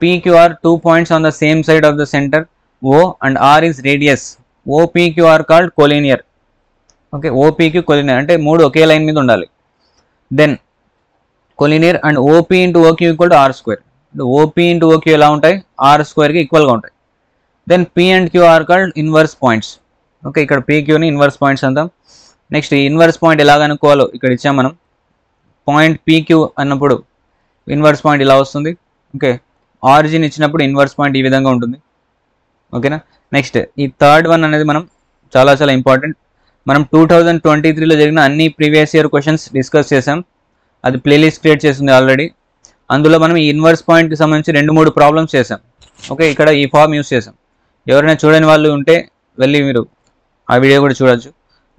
PQ are 2 points on the same side of the center O and R is radius. OPQ are called collinear. Okay, OPQ collinear అంటే 3 ఒకే లైన్ మీద ఉండాలి. Then collinear and OP × OQ = r². OP × OQ ఎలా ఉంటాయి? r²కి ఈక్వల్గా ఉంటాయి. Then P and Q are called inverse points. Okay, ఇక్కడ PQని ఇన్వర్స్ పాయింట్స్ అంటాం. నెక్స్ట్ ఈ ఇన్వర్స్ పాయింట్ ఎలా కనుక్కోవాలో ఇక్కడ ఇచ్చాం మనం. పాయింట్ PQ అన్నప్పుడు ఇన్వర్స్ పాయింట్ ఇలా వస్తుంది. ఓకే, ఆరిజిన్ ఇచ్చినప్పుడు ఇన్వర్స్ పాయింట్ ఈ విధంగా ఉంటుంది. ఓకేనా? నెక్స్ట్ ఈ థర్డ్ వన్ అనేది మనం చాలా ఇంపార్టెంట్. మనం 2023లో జరిగిన అన్ని ప్రీవియస్ ఇయర్ క్వశ్చన్స్ డిస్కస్ చేసాం. అది ప్లేలిస్ట్ క్రియేట్ చేసింది ఆల్రెడీ. అందులో మనం ఈ ఇన్వర్స్ పాయింట్కి సంబంధించి 2-3 ప్రాబ్లమ్స్ చేసాం. ఓకే, ఇక్కడ ఈ ఫామ్ యూస్ చేసాం. ఎవరైనా చూడని వాళ్ళు ఉంటే వెళ్ళి మీరు ఆ వీడియో కూడా చూడొచ్చు.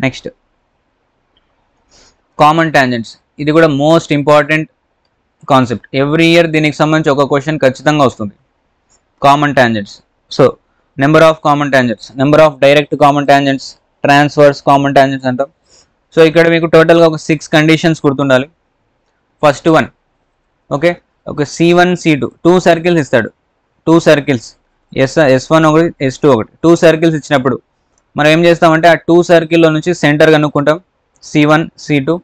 Next common tangents. ఇది కూడా most important concept. Every year దీనికి సంబంధించి ఒక క్వశ్చన్ ఖచ్చితంగా వస్తుంది. Common tangents. So number of common tangents, number of direct common tangents, transverse common tangents అంటాం. సో ఇక్కడ మీకు టోటల్గా ఒక 6 కండిషన్స్ గుర్తుండాలి. ఫస్ట్ వన్, ఓకే, ఒక C1 C2 2 సర్కిల్స్ ఇస్తాడు. 2 సర్కిల్స్ S1 ఒకటి S2 ఒకటి 2 సర్కిల్స్ ఇచ్చినప్పుడు మనం ఏం చేస్తామంటే ఆ 2 సర్కిల్లో నుంచి సెంటర్ కనుక్కుంటాం C1 C2.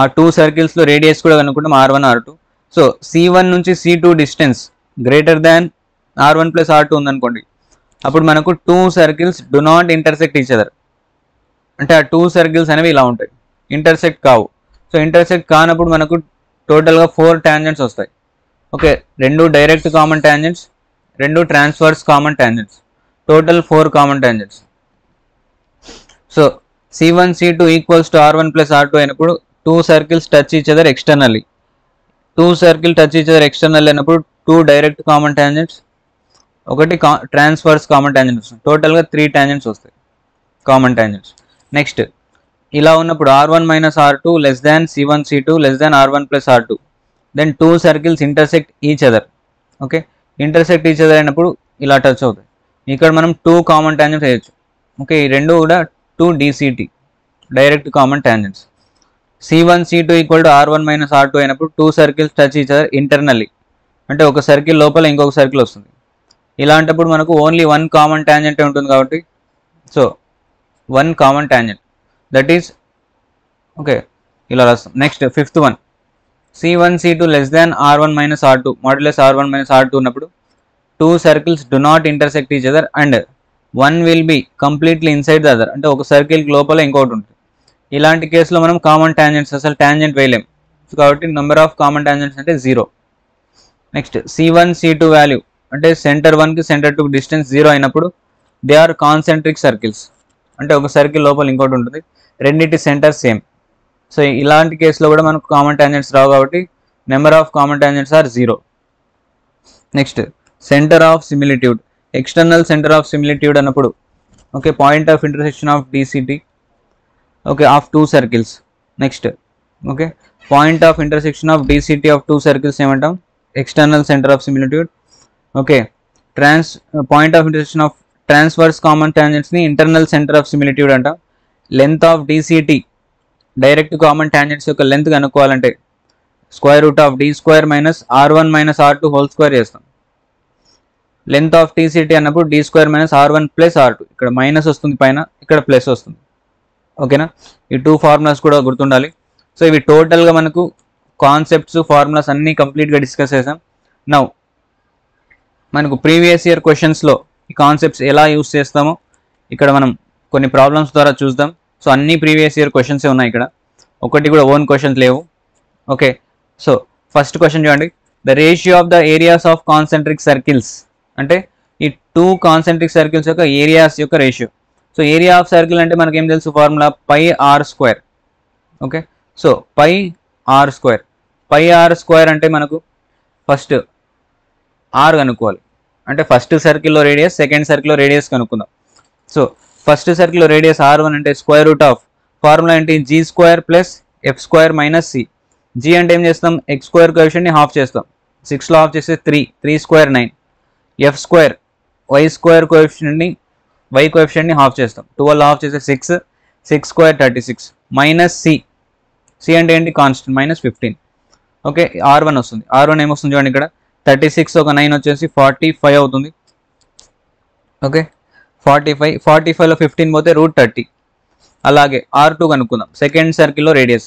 ఆ 2 సర్కిల్స్లో రేడియస్ కూడా కనుక్కుంటాం R1 R2. సో C1 నుంచి C2 distance greater than R1 + R2 ఉందనుకోండి, అప్పుడు మనకు 2 circles do not intersect each other. అంటే ఆ 2 సర్కిల్స్ అనేవి ఇలా ఉంటాయి, ఇంటర్సెక్ట్ కావు. సో ఇంటర్సెక్ట్ కానప్పుడు మనకు టోటల్గా 4 టాంజెంట్స్ వస్తాయి. Okay, 2 direct common tangents, 2 transverse common tangents, total 4 common tangents. So C1 C2 = R1 + R2 అయినప్పుడు 2 circles touch each other externally. 2 circle touch each other external అయినప్పుడు 2 డైరెక్ట్ కామన్ టాంజెంట్స్, ఒకటి ట్రాన్స్వర్స్ కామన్ టాంజెంట్స్ వస్తాయి. టోటల్గా 3 టాంజెంట్స్ వస్తాయి, కామన్ టాంజెంట్స్. నెక్స్ట్ ఇలా ఉన్నప్పుడు R1 - R2 < C1 C2 < R1 + R2. Then 2 circles intersect each other. Okay, intersect each other అయినప్పుడు ఇలా టచ్ అవుతాయి. ఇక్కడ మనం 2 కామన్ టాంజెంట్స్ వేయచ్చు. ఓకే, ఈ రెండు కూడా 2 DCT direct common tangents. C1 C2 = R1 - R2 అయినప్పుడు 2 circles touch each other internally. అంటే ఒక సర్కిల్ లోపల ఇంకొక సర్కిల్ వస్తుంది. ఇలాంటప్పుడు మనకు ఓన్లీ 1 కామన్ టాంజెంట్ ఉంటుంది కాబట్టి so 1 common tangent, that is okay ఇలా రాస్తాం. Next fifth one, C1 C2 < R1 - R2 modulus R1 - R2 ఉన్నప్పుడు 2 circles do not intersect each other and 1 will be completely inside the other. అంటే ఒక సర్కిల్ లోపల ఇంకోటి ఉంటుంది. ఇలాంటి కేసులో మనం కామన్ టాంజెంట్స్ అసలు టాంజెంట్ వేయలేం కాబట్టి నెంబర్ ఆఫ్ కామన్ టాంజెంట్స్ అంటే 0. నెక్స్ట్ C1 C2 వాల్యూ అంటే సెంటర్ 1కి సెంటర్ 2 డిస్టెన్స్ 0 అయినప్పుడు దే ఆర్ కాన్సెంట్రిక్ సర్కిల్స్. అంటే ఒక సర్కిల్ లోపల ఇంకోటి ఉంటుంది, రెండింటి సెంటర్ సేమ్. సో ఇలాంటి కేసులో కూడా మనకు కామన్ టాంజెంట్స్ రావు కాబట్టి number of common tangents are 0. Next centre of similitude, external centre of similitude అన్నప్పుడు okay point of intersection of DCT okay of 2 circles. Next okay point of intersection of DCT of two circles ఏమంటాం, external centre of similitude. Okay, point of intersection of transverse common tangents ని ఇంటర్నల్ సెంటర్ ఆఫ్ సిమిలిట్యూడ్ అంటాం. Length of DCT direct common tangents యొక్క లెంత్ కనుక్కోవాలంటే square root of d² minus r1 minus r2 whole square చేస్తాం. లెంత్ ఆఫ్ TCT అన్నప్పుడు d² minus r1 plus r2, ఇక్కడ మైనస్ వస్తుంది పైన, ఇక్కడ ప్లస్ వస్తుంది. ఓకేనా, ఈ టూ ఫార్ములాస్ కూడా గుర్తుండాలి. సో ఇవి టోటల్గా మనకు కాన్సెప్ట్స్ ఫార్ములాస్ అన్నీ కంప్లీట్గా డిస్కస్ చేసాం. నౌ మనకు ప్రీవియస్ ఇయర్ క్వశ్చన్స్లో ఈ కాన్సెప్ట్స్ ఎలా యూస్ చేస్తామో ఇక్కడ మనం కొన్ని ప్రాబ్లమ్స్ ద్వారా చూద్దాం. సో అన్ని ప్రీవియస్ ఇయర్ క్వశ్చన్సే ఉన్నాయి ఇక్కడ, ఒకటి కూడా ఓన్ క్వశ్చన్స్ లేవు. ఓకే, సో ఫస్ట్ క్వశ్చన్ చూడండి, the ratio of the areas of concentric circles అంటే ఈ టూ కాన్సెంట్రిక్ సర్కిల్స్ యొక్క ఏరియాస్ యొక్క ratio. So area of circle అంటే మనకి ఏం తెలుసు, formula πr². Okay, so πr², πr² అంటే మనకు ఫస్ట్ r కనుక్కోవాలి, అంటే ఫస్ట్ సర్కిల్లో రేడియస్, సెకండ్ సర్కిల్లో రేడియస్ కనుక్కుందాం. సో ఫస్ట్ సర్కిల్లో రేడియస్ r1 అంటే స్క్వేర్ రూట్ ఆఫ్ ఫార్ములా ఏంటి, g² plus f² minus c. g అంటే ఏం చేస్తాం, x² కోఎఫిషియంట్ని హాఫ్ చేస్తాం, 6లో హాఫ్ చేస్తే 3² 9, f² y² కోఎఫిషియంట్ని y కోఎఫిషియంట్ని హాఫ్ చేస్తాం, 12 హాఫ్ చేస్తే 6² 36 మైనస్ c అంటే ఏంటి, కాన్స్టెంట్, మైనస్ 15. ఓకే, r1 వస్తుంది, r1 ఏమొస్తుంది చూడండి ఇక్కడ 36 ఒక 9 వచ్చేసి 45 అవుతుంది. ఓకే, 45లో 15 పోతే √30. అలాగే r2 కనుక్కుందాం, సెకండ్ సర్కిల్లో రేడియస్.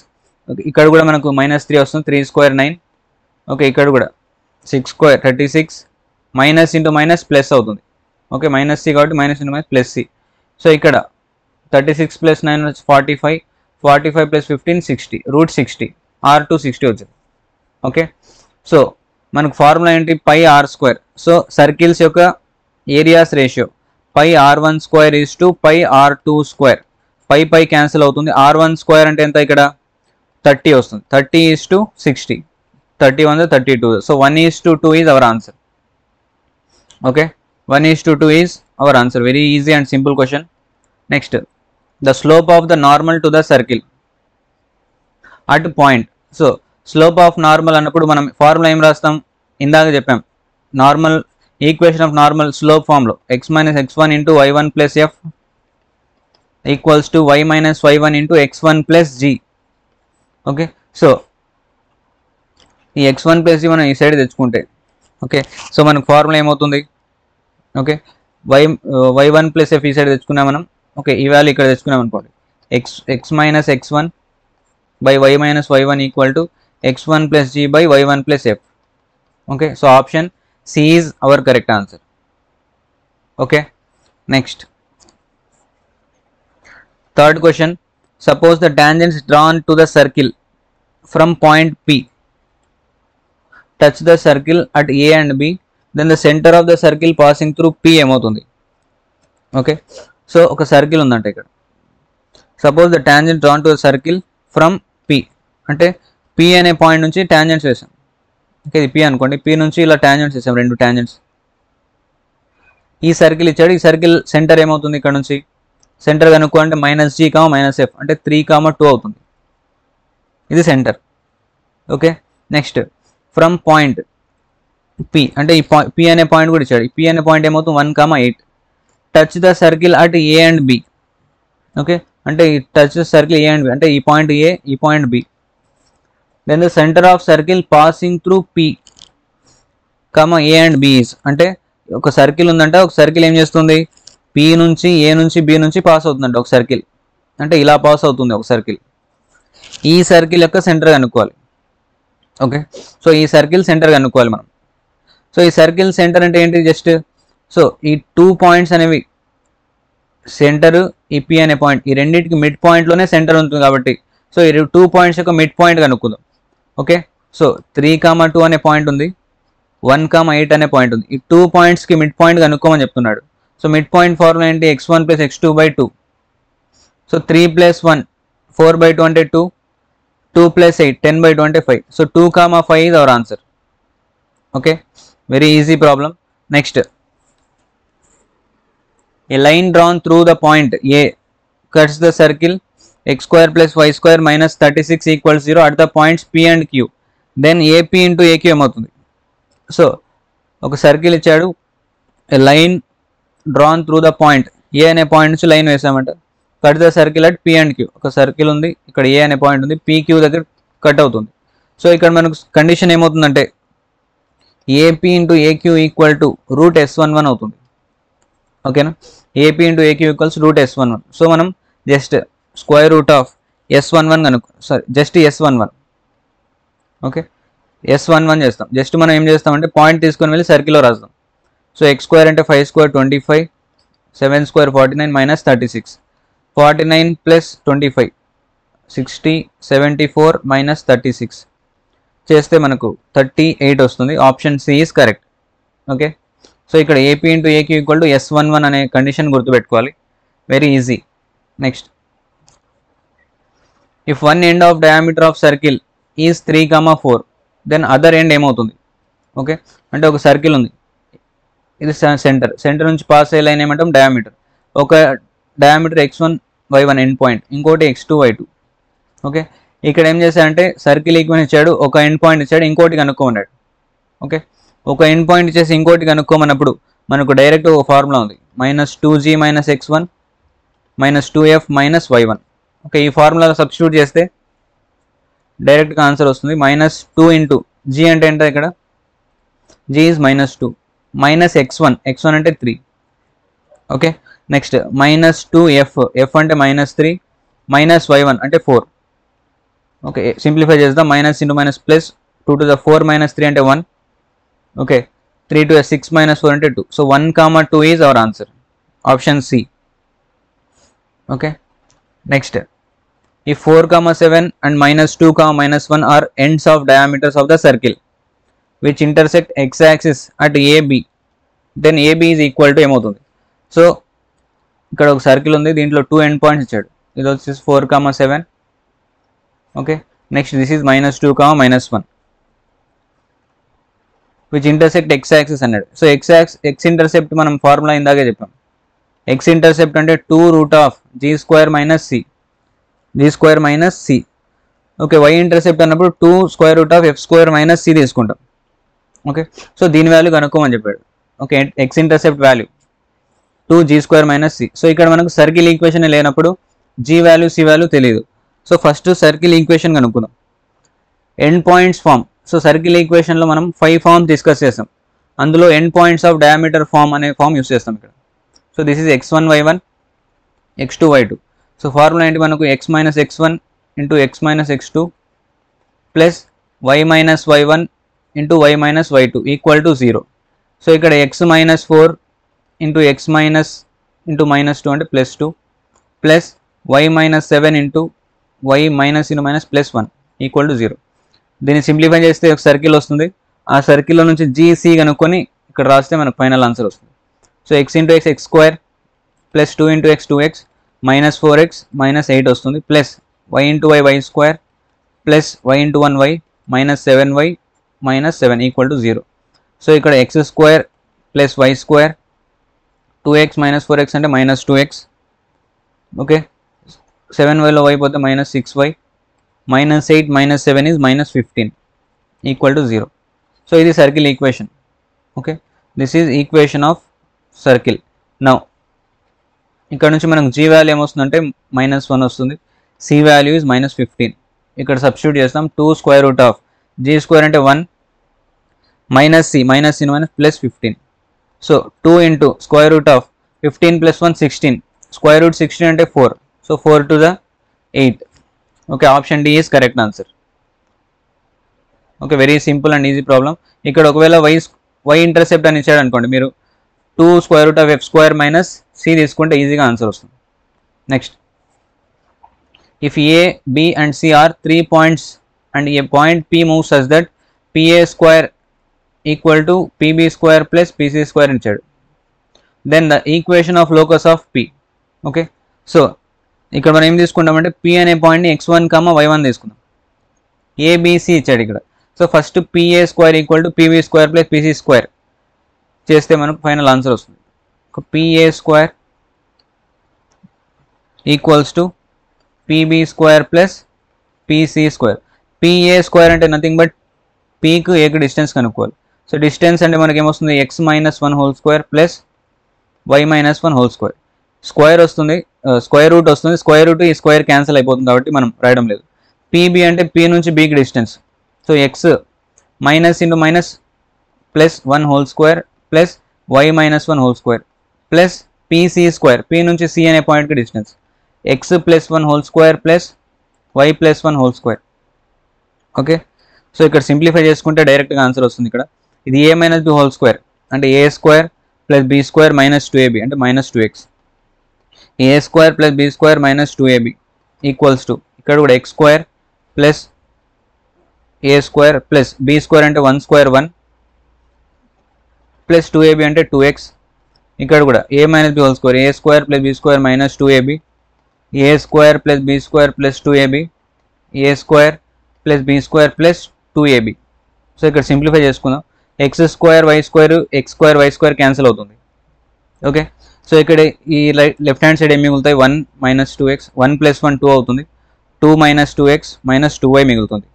ఇక్కడ కూడా మనకు -3 వస్తుంది, 3² 9. ఓకే, ఇక్కడ కూడా 6² 36 మైనస్ ఇంటూ మైనస్ ప్లస్ అవుతుంది. ఓకే, మైనస్ c కాబట్టి minus into minus plus c. So ఇక్కడ 36 ప్లస్ 9 వచ్చి 45 ప్లస్ 15 60, √60, r2 60 వచ్చింది. ఓకే, సో మనకు ఫార్ములా ఏంటి, πr². సో సర్కిల్స్ యొక్క areas ratio πr1² is to πr2². Pi cancel అవుతుంది, r1² అంటే ఎంత, ఇక్కడ 30 వస్తుంది, 30 is to 60, 31 32. So 1:2 is our answer. Okay, 1:2 is our answer. Very easy and simple question. Next, the slope of the normal to the circle at point. So slope of normal అన్నప్పుడు మనం ఫార్ములా ఏం రాస్తాం, ఇందాక చెప్పాం, normal equation of normal slope ఫామ్లో x minus x1 into y1 plus f equals to y minus y1 into x1 plus g. Okay, so ఈ x1 ప్లస్ g మనం ఈ సైడ్ తెచ్చుకుంటే, ఓకే, సో మనకు ఫార్ములా ఏమవుతుంది, ఓకే, y1 ప్లస్ f ఈ సైడ్ తెచ్చుకున్నాం మనం. ఓకే, ఈ వాల్యూ ఇక్కడ తెచ్చుకున్నాం అనుకోండి, x minus x1 by y minus y1 equal to x1 plus g by y1 plus f. Okay, so option C is our correct answer. Okay, next, third question, suppose the tangents drawn to the circle from point P touch the circle at A and B, then the center of the circle passing through P ఏమవుతుంది. ఓకే, సో ఒక సర్కిల్ ఉందంట ఇక్కడ, suppose the tangent drawn to the circle from P అంటే P అనే పాయింట్ నుంచి టాంజెంట్స్ వేసాం. ఓకే, ఇది P అనుకోండి, P నుంచి ఇలా టాంజెంట్స్ వేసాం, 2 టాంజెంట్స్. ఈ సర్కిల్ ఇచ్చాడు, ఈ సర్కిల్ సెంటర్ ఏమవుతుంది, ఇక్కడ నుంచి సెంటర్ కనుక్కో అంటే -g, -f అంటే 3, 2 అవుతుంది, ఇది centre. Okay, next, from point P అంటే ఈ P అనే పాయింట్ కూడా ఇచ్చాడు, ఈ P అనే పాయింట్ ఏమవుతుంది 1, 8. Touch the circle at A and B. Okay, అంటే ఈ touch the circle A and B అంటే ఈ పాయింట్ A, ఈ point B. Then the centre of circle passing through P, A and B is అంటే ఒక సర్కిల్ ఉందంటే, ఒక సర్కిల్ ఏం చేస్తుంది, P నుంచి A నుంచి B నుంచి పాస్ అవుతుందంట ఒక సర్కిల్, అంటే ఇలా పాస్ అవుతుంది ఒక సర్కిల్. ఈ సర్కిల్ యొక్క సెంటర్ కనుక్కోవాలి. ఓకే, సో ఈ సర్కిల్ సెంటర్ కనుక్కోవాలి మనం. సో ఈ సర్కిల్ సెంటర్ అంటే ఏంటి, జస్ట్ సో ఈ 2 పాయింట్స్ అనేవి సెంటర్, ఈ P అనే పాయింట్, ఈ రెండింటికి మిడ్ పాయింట్లోనే సెంటర్ ఉంటుంది కాబట్టి, సో ఈ 2 పాయింట్స్ యొక్క మిడ్ పాయింట్ కనుక్కుందాం. ఓకే, సో 3, 2 అనే పాయింట్ ఉంది, 1, 8 అనే పాయింట్ ఉంది. ఈ 2 పాయింట్స్కి మిడ్ పాయింట్ కనుక్కోమని చెప్తున్నాడు. సో మిడ్ పాయింట్ ఫార్ములా ఏంటి, x1 plus x2 by 2. So 3 plus 1 4/2 అంటే 2, 2 plus 8 10/25. So 2, 5 is our answer. Okay, very easy problem. Next, a line drawn through the point A cuts the circle x square plus why square minus 36 equals 0 at the points P and Q. Then AP into AQ ఏమవుతుంది? సో ఒక సర్కిల్ ఇచ్చాడు, line drawn through the point A అనే పాయింట్ నుంచి లైన్ వేసామంట. Cut the circle at P and Q. ఒక సర్కిల్ ఉంది, ఇక్కడ ఏ అనే పాయింట్ ఉంది, పీక్యూ దగ్గర కట్ అవుతుంది. సో ఇక్కడ మనకు కండిషన్ ఏమవుతుందంటే AP into AQ equal to root S11 అవుతుంది. ఓకేనా, AP into AQ equals root S11. So మనం just square root of S11 కనుక్కో, sorry just S11. Okay, S11 చేస్తాం. జస్ట్ మనం ఏం చేస్తామంటే పాయింట్ తీసుకొని వెళ్ళి సర్కిల్లో రాస్తాం. సో ఎక్స్ స్క్వేర్ అంటే 5 square 25, 7 square 49 minus 36, 49 plus 25 60, 74 minus 36 చేస్తే మనకు 38 వస్తుంది. Option C is correct. Okay, so ఇక్కడ AP into AQ equal to S11 అనే కండిషన్ గుర్తుపెట్టుకోవాలి, very easy. Next, if one end of diameter of circle is 3,4 then other end ఏమవుతుంది? ఓకే, అంటే ఒక సర్కిల్ ఉంది, ఇది సెంటర్ నుంచి పాస్ అయ్యే లైన్ ఏమంటాం? డయామీటర్. ఒక diameter x1 y1 end point, ఇంకోటి x2 y2. ఓకే, ఇక్కడ ఏం చేశాడంటే సర్కిల్ ఈక్వెషన్ ఇచ్చాడు, ఒక ఎండ్ పాయింట్ ఇచ్చాడు, ఇంకోటి కనుక్కోమన్నాడు. ఓకే, ఒక ఎండ్ పాయింట్ ఇచ్చేసి ఇంకోటి కనుక్కోమన్నప్పుడు మనకు డైరెక్ట్ ఒక ఫార్ములా ఉంది, -2g minus x1 minus 2f minus y1. Okay, ఈ ఫార్ములాలో సబ్స్టిట్యూట్ చేస్తే డైరెక్ట్గా ఆన్సర్ వస్తుంది. -2 ఇంటూ g అంటే ఏంటో ఇక్కడ g ఈజ్ -2 మైనస్ x1 అంటే 3. ఓకే, నెక్స్ట్ -2f, f అంటే -3 మైనస్ y1 అంటే 4. ఓకే, సింప్లిఫై చేద్దాం. Minus into minus plus 2 to the 4 minus 3 అంటే 1. ఓకే, 3 to the 6 minus 4 అంటే 2. So 1, 2 is our answer, option C. Okay, next, ఈ 4, 7 and -2, -1 are ends of diameters of the circle which intersect x axis at AB, then AB is equal to ఏమవుతుంది? సో ఇక్కడ ఒక సర్కిల్ ఉంది, దీంట్లో 2 ఎండ్ పాయింట్స్ ఇచ్చాడు, ఇది వచ్చేసి 4, 7. Okay, next this is -2, -1 which intersect x axis అన్నాడు. సో x ఇంటర్సెప్ట్ మనం ఫార్ములా ఇందాకే చెప్పాం. x ఇంటర్సెప్ట్ అంటే 2 route of g square minus c. Okay, y intercept అన్నప్పుడు 2 square root of f square minus c తీసుకుంటాం. ఓకే, సో దీని వాల్యూ కనుక్కోమని చెప్పాడు. Okay, x intercept value 2g square minus c. So ఇక్కడ మనకు సర్కిల్ ఈక్వేషన్ లేనప్పుడు g వాల్యూ c వాల్యూ తెలియదు. సో ఫస్ట్ సర్కిల్ ఈక్వేషన్ కనుక్కుందాం. End points form. So circle ఈక్వేషన్లో మనం 5 ఫామ్ డిస్కస్ చేస్తాం, అందులో end points of diameter form అనే ఫామ్ యూస్ చేస్తాం ఇక్కడ. So this is x1 y1, x2 y2. So formula ఏంటి మనకు? x minus x1 into x minus x2 plus y minus y1 into y minus y2 equal to 0. So ఇక్కడ x minus 4 into x minus into -2 అంటే +2 plus y minus 7 into y minus into minus +1 equal to 0. దీన్ని సింప్లిఫై చేస్తే ఒక సర్కిల్ వస్తుంది, ఆ సర్కిల్లో నుంచి GC కనుక్కొని ఇక్కడ రాస్తే మనకు ఫైనల్ ఆన్సర్ వస్తుంది. So x into x x square plus 2 into x 2x minus 4x minus 8 వస్తుంది, plus y into y y square plus y into 1y minus 7y minus 7 equal to 0. So ఇక్కడ x square plus y square 2x minus 4x అంటే మైనస్ 2x. ఓకే, 7yలో y పోతే minus 6y minus 8 minus 7 is minus 15 equal to 0. So ఇది circle equation. Okay, this is equation of circle. Now ఇక్కడ నుంచి మనకు g వాల్యూ ఏమొస్తుందంటే -1 వస్తుంది, c వాల్యూ ఈజ్ -15. ఇక్కడ సబ్స్టిట్యూట్ చేస్తాం. 2 square root of g square అంటే 1 minus c minus plus 15. So 2 into square root of 15 plus 1 16, square root 16 అంటే 4. So 4 to the 8. Okay, option D is correct answer. Okay, very simple and easy problem. ఇక్కడ ఒకవేళ y ఇంటర్సెప్ట్ అని ఇచ్చాడు అనుకోండి, మీరు 2 square root of f square minus c తీసుకుంటే ఈజీగా ఆన్సర్ వస్తుంది. Next, if a b and c are 3 points and a point p moves such that pa square equal to pb square plus pc square అని ఇచ్చాడు, then the equation of locus of p. Okay, so ఇక్కడ మనం ఏం తీసుకుంటామంటే p అనే పాయింట్ని x1, y1 తీసుకుందాం. abc ఇచ్చాడు ఇక్కడ. So first pa square equal to pb square plus pc square చేస్తే మనకు ఫైనల్ ఆన్సర్ వస్తుంది. pa square equals to PB square plus PC square. PA square అంటే నథింగ్ బట్ పీకు ఏకు డిస్టెన్స్ కనుక్కోవాలి. సో డిస్టెన్స్ అంటే మనకి ఏమొస్తుంది, x minus 1 whole square plus why minus 1 whole square. Square వస్తుంది, స్క్వేర్ రూట్ వస్తుంది, స్క్వేర్ రూట్ ఈ స్క్వేర్ క్యాన్సిల్ అయిపోతుంది కాబట్టి మనం రాయడం లేదు. పీబీ అంటే పీ నుంచి బీకి distance. So x minus into minus plus 1 whole square plus why minus 1 whole square plus PC square, P నుంచి సి అనే పాయింట్కి distance, x plus 1 whole square plus y plus 1 whole square. Okay, so ఇక్కడ సింప్లిఫై చేసుకుంటే డైరెక్ట్గా ఆన్సర్ వస్తుంది. ఇక్కడ ఇది a minus b whole square అంటే a square plus b square minus 2ab అంటే minus 2x. A square plus b square minus 2ab equals to ఇక్కడ కూడా ఎక్స్ స్క్వేర్ ప్లస్ ఏ స్క్వేర్ ప్లస్ బి స్క్వేర్ అంటే 1 స్క్వేర్ 1 ప్లస్ 2ab అంటే 2x. ఇక్కడ కూడా a minus b whole square a square plus b square minus 2ab, a square plus b square plus 2ab, a square plus b square plus 2ab. So ఇక్కడ సింప్లిఫై చేసుకుందాం. X square y square x square y square cancel అవుతుంది. ఓకే, సో ఇక్కడ ఈ లెఫ్ట్ హ్యాండ్ సైడ్ ఏం మిగులుతాయి, 1 మైనస్ 2x, 1 ప్లస్ 1 2 అవుతుంది, 2 మైనస్ 2x మైనస్ 2y మిగులుతుంది.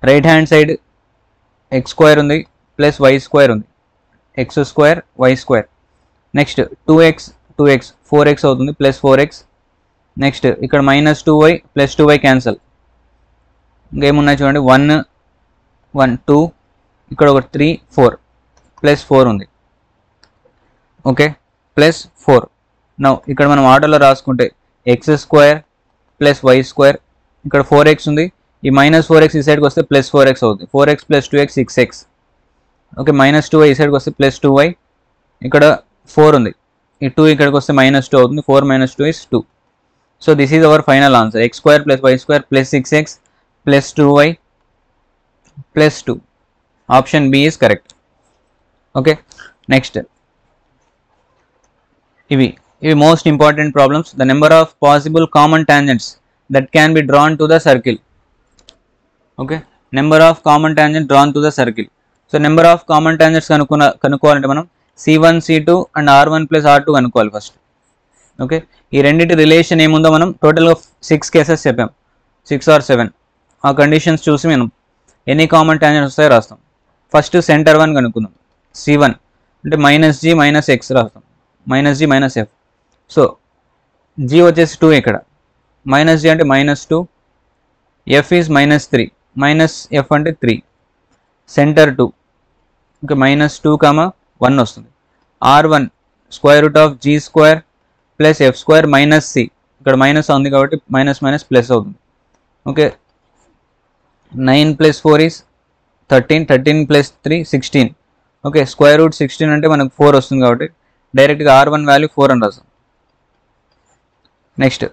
Right hand side x square ఉంది ప్లస్ వై స్క్వేర్ ఉంది, X square y square. Next 2x 4x అవుతుంది ప్లస్ 4x. నెక్స్ట్ ఇక్కడ minus 2y plus 2y cancel. ఇంకేమున్నాయి చూడండి, 1 1 2, ఇక్కడ ఒక 3 4 ప్లస్ 4 ఉంది. Okay, plus 4. నౌ ఇక్కడ మనం ఆర్డర్లో రాసుకుంటే x square plus why square, ఇక్కడ 4x ఉంది, ఈ మైనస్ 4x ఈ సైడ్కి వస్తే ప్లస్ 4x అవుతుంది, 4x plus 2x 6x. Okay, minus 2y ఈ సైడ్కి వస్తే ప్లస్ 2y, ఇక్కడ 4 ఉంది, ఈ 2 ఇక్కడికి వస్తే మైనస్ 2 అవుతుంది, 4 minus 2 is 2. So this is our final answer, x square plus why square plus 6x plus 2y plus 2. Option b is correct. Okay, next ఇవి most important problems. The number of possible common tangents that can be drawn to the circle. Okay, number of common tangent drawn to the circle. So number of common tangents కనుక్కోవాలంటే మనం C1 C2 and R1 plus R2 కనుక్కోవాలి ఫస్ట్. ఓకే, ఈ రెండింటి రిలేషన్ ఏముందో మనం టోటల్గా 6 కేసెస్ చెప్పాం, 6 or 7. ఆ కండిషన్స్ చూసి మనం ఎన్ని కామన్ టాంజెంట్స్ వస్తాయో రాస్తాం. ఫస్ట్ సెంటర్ 1 కనుక్కుందాం. C1 అంటే మైనస్ జీ మైనస్ ఎక్స్ రాస్తాం, minus g minus f. So g వచ్చేసి 2, ఇక్కడ మైనస్ జీ అంటే minus 2, f is minus 3, minus f అంటే 3. సెంటర్ 2 ఇంకా మైనస్ 2, 1 వస్తుంది. R1 square root of g square plus f square minus c, ఇక్కడ మైనస్ ఉంది కాబట్టి మైనస్ మైనస్ ప్లస్ అవుతుంది. Okay, 9 plus 4 is 13, 13 plus 3 16. Okay, square root 16 అంటే మనకు 4 వస్తుంది కాబట్టి డైరెక్ట్గా R1 వాల్యూ 4 అని రాస్తాం. Next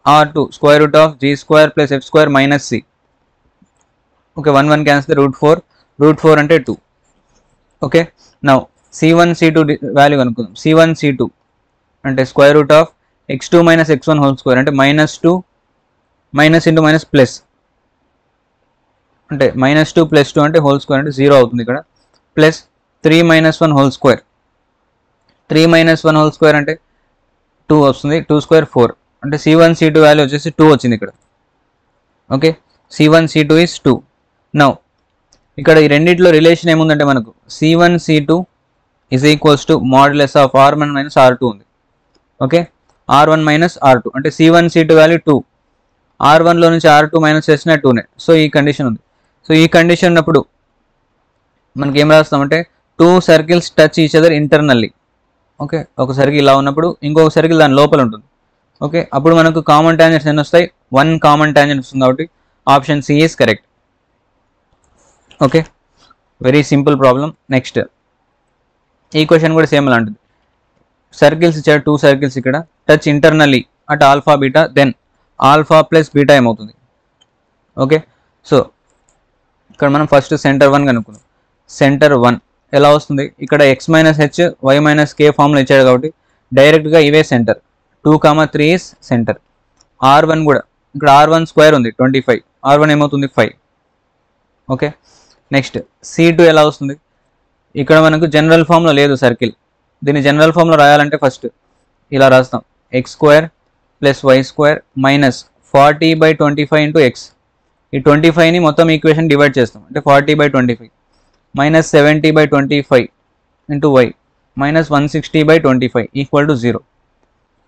R2 square root of g square plus f square minus c. Okay, 1 1 cancel, root 4 అంటే 2. Okay, now C1 C2 value కనుక్కుందాం. C1 C2 అంటే square root of x2 minus x1 whole square అంటే minus 2 minus into minus plus అంటే మైనస్ 2 ప్లస్ 2 అంటే హోల్ స్క్వేర్ అంటే 0 అవుతుంది ఇక్కడ, plus 3 minus 1 whole square, 3 minus 1 whole square అంటే 2 వస్తుంది, 2 స్క్వేర్ 4 అంటే C1 C2 వాల్యూ వచ్చేసి 2 వచ్చింది ఇక్కడ. Okay, C1 C2 is 2. Now ఇక్కడ ఈ రెండిట్లో రిలేషన్ ఏముందంటే మనకు C1 C2 is equals to modulus of R1 minus R2 ఉంది. ఓకే, R1 మైనస్ R2 అంటే C1 C2 వాల్యూ 2, R1లో నుంచి R2 మైనస్ చేసిన 2నే. సో ఈ కండిషన్ ఉంది. సో ఈ కండిషన్ ఉన్నప్పుడు మనకి ఏం రాస్తామంటే 2 circles touch each other internally. Okay, ఒక సర్కిల్ ఇలా ఉన్నప్పుడు ఇంకొక సర్కిల్ దాని లోపల ఉంటుంది. ఓకే, అప్పుడు మనకు కామన్ టాంజెంట్స్ ఎన్ని వస్తాయి, 1 కామన్ టాంజెంట్ వస్తుంది కాబట్టి option C is correct. Okay, very simple problem. Next ఈ క్వశ్చన్ కూడా సేమ్ అలాంటిది. సర్కిల్స్ ఇచ్చారు, 2 సర్కిల్స్ ఇక్కడ touch internally at alpha beta, then alpha plus beta ఏమవుతుంది. ఓకే, సో ఇక్కడ మనం ఫస్ట్ సెంటర్ 1 కనుక్కుందాం. సెంటర్ 1 ఎలా వస్తుంది, ఇక్కడ x minus h y minus k ఫామ్లో ఇచ్చాడు కాబట్టి డైరెక్ట్గా ఇవే సెంటర్. 2, 3 is centre. R1 కూడా ఇక్కడ R1 స్క్వేర్ ఉంది 25, R1 ఏమవుతుంది 5. ఓకే, నెక్స్ట్ C2 ఎలా వస్తుంది, ఇక్కడ మనకు జనరల్ ఫామ్లో లేదు సర్కిల్, దీన్ని జనరల్ ఫామ్లో రాయాలంటే ఫస్ట్ ఇలా రాస్తాం, x square plus why square minus 40/25 into x. ఈ 25ని మొత్తం ఈక్వేషన్ డివైడ్ చేస్తాం అంటే 40/25 minus 70/25 into y minus 160/25 equal to 0.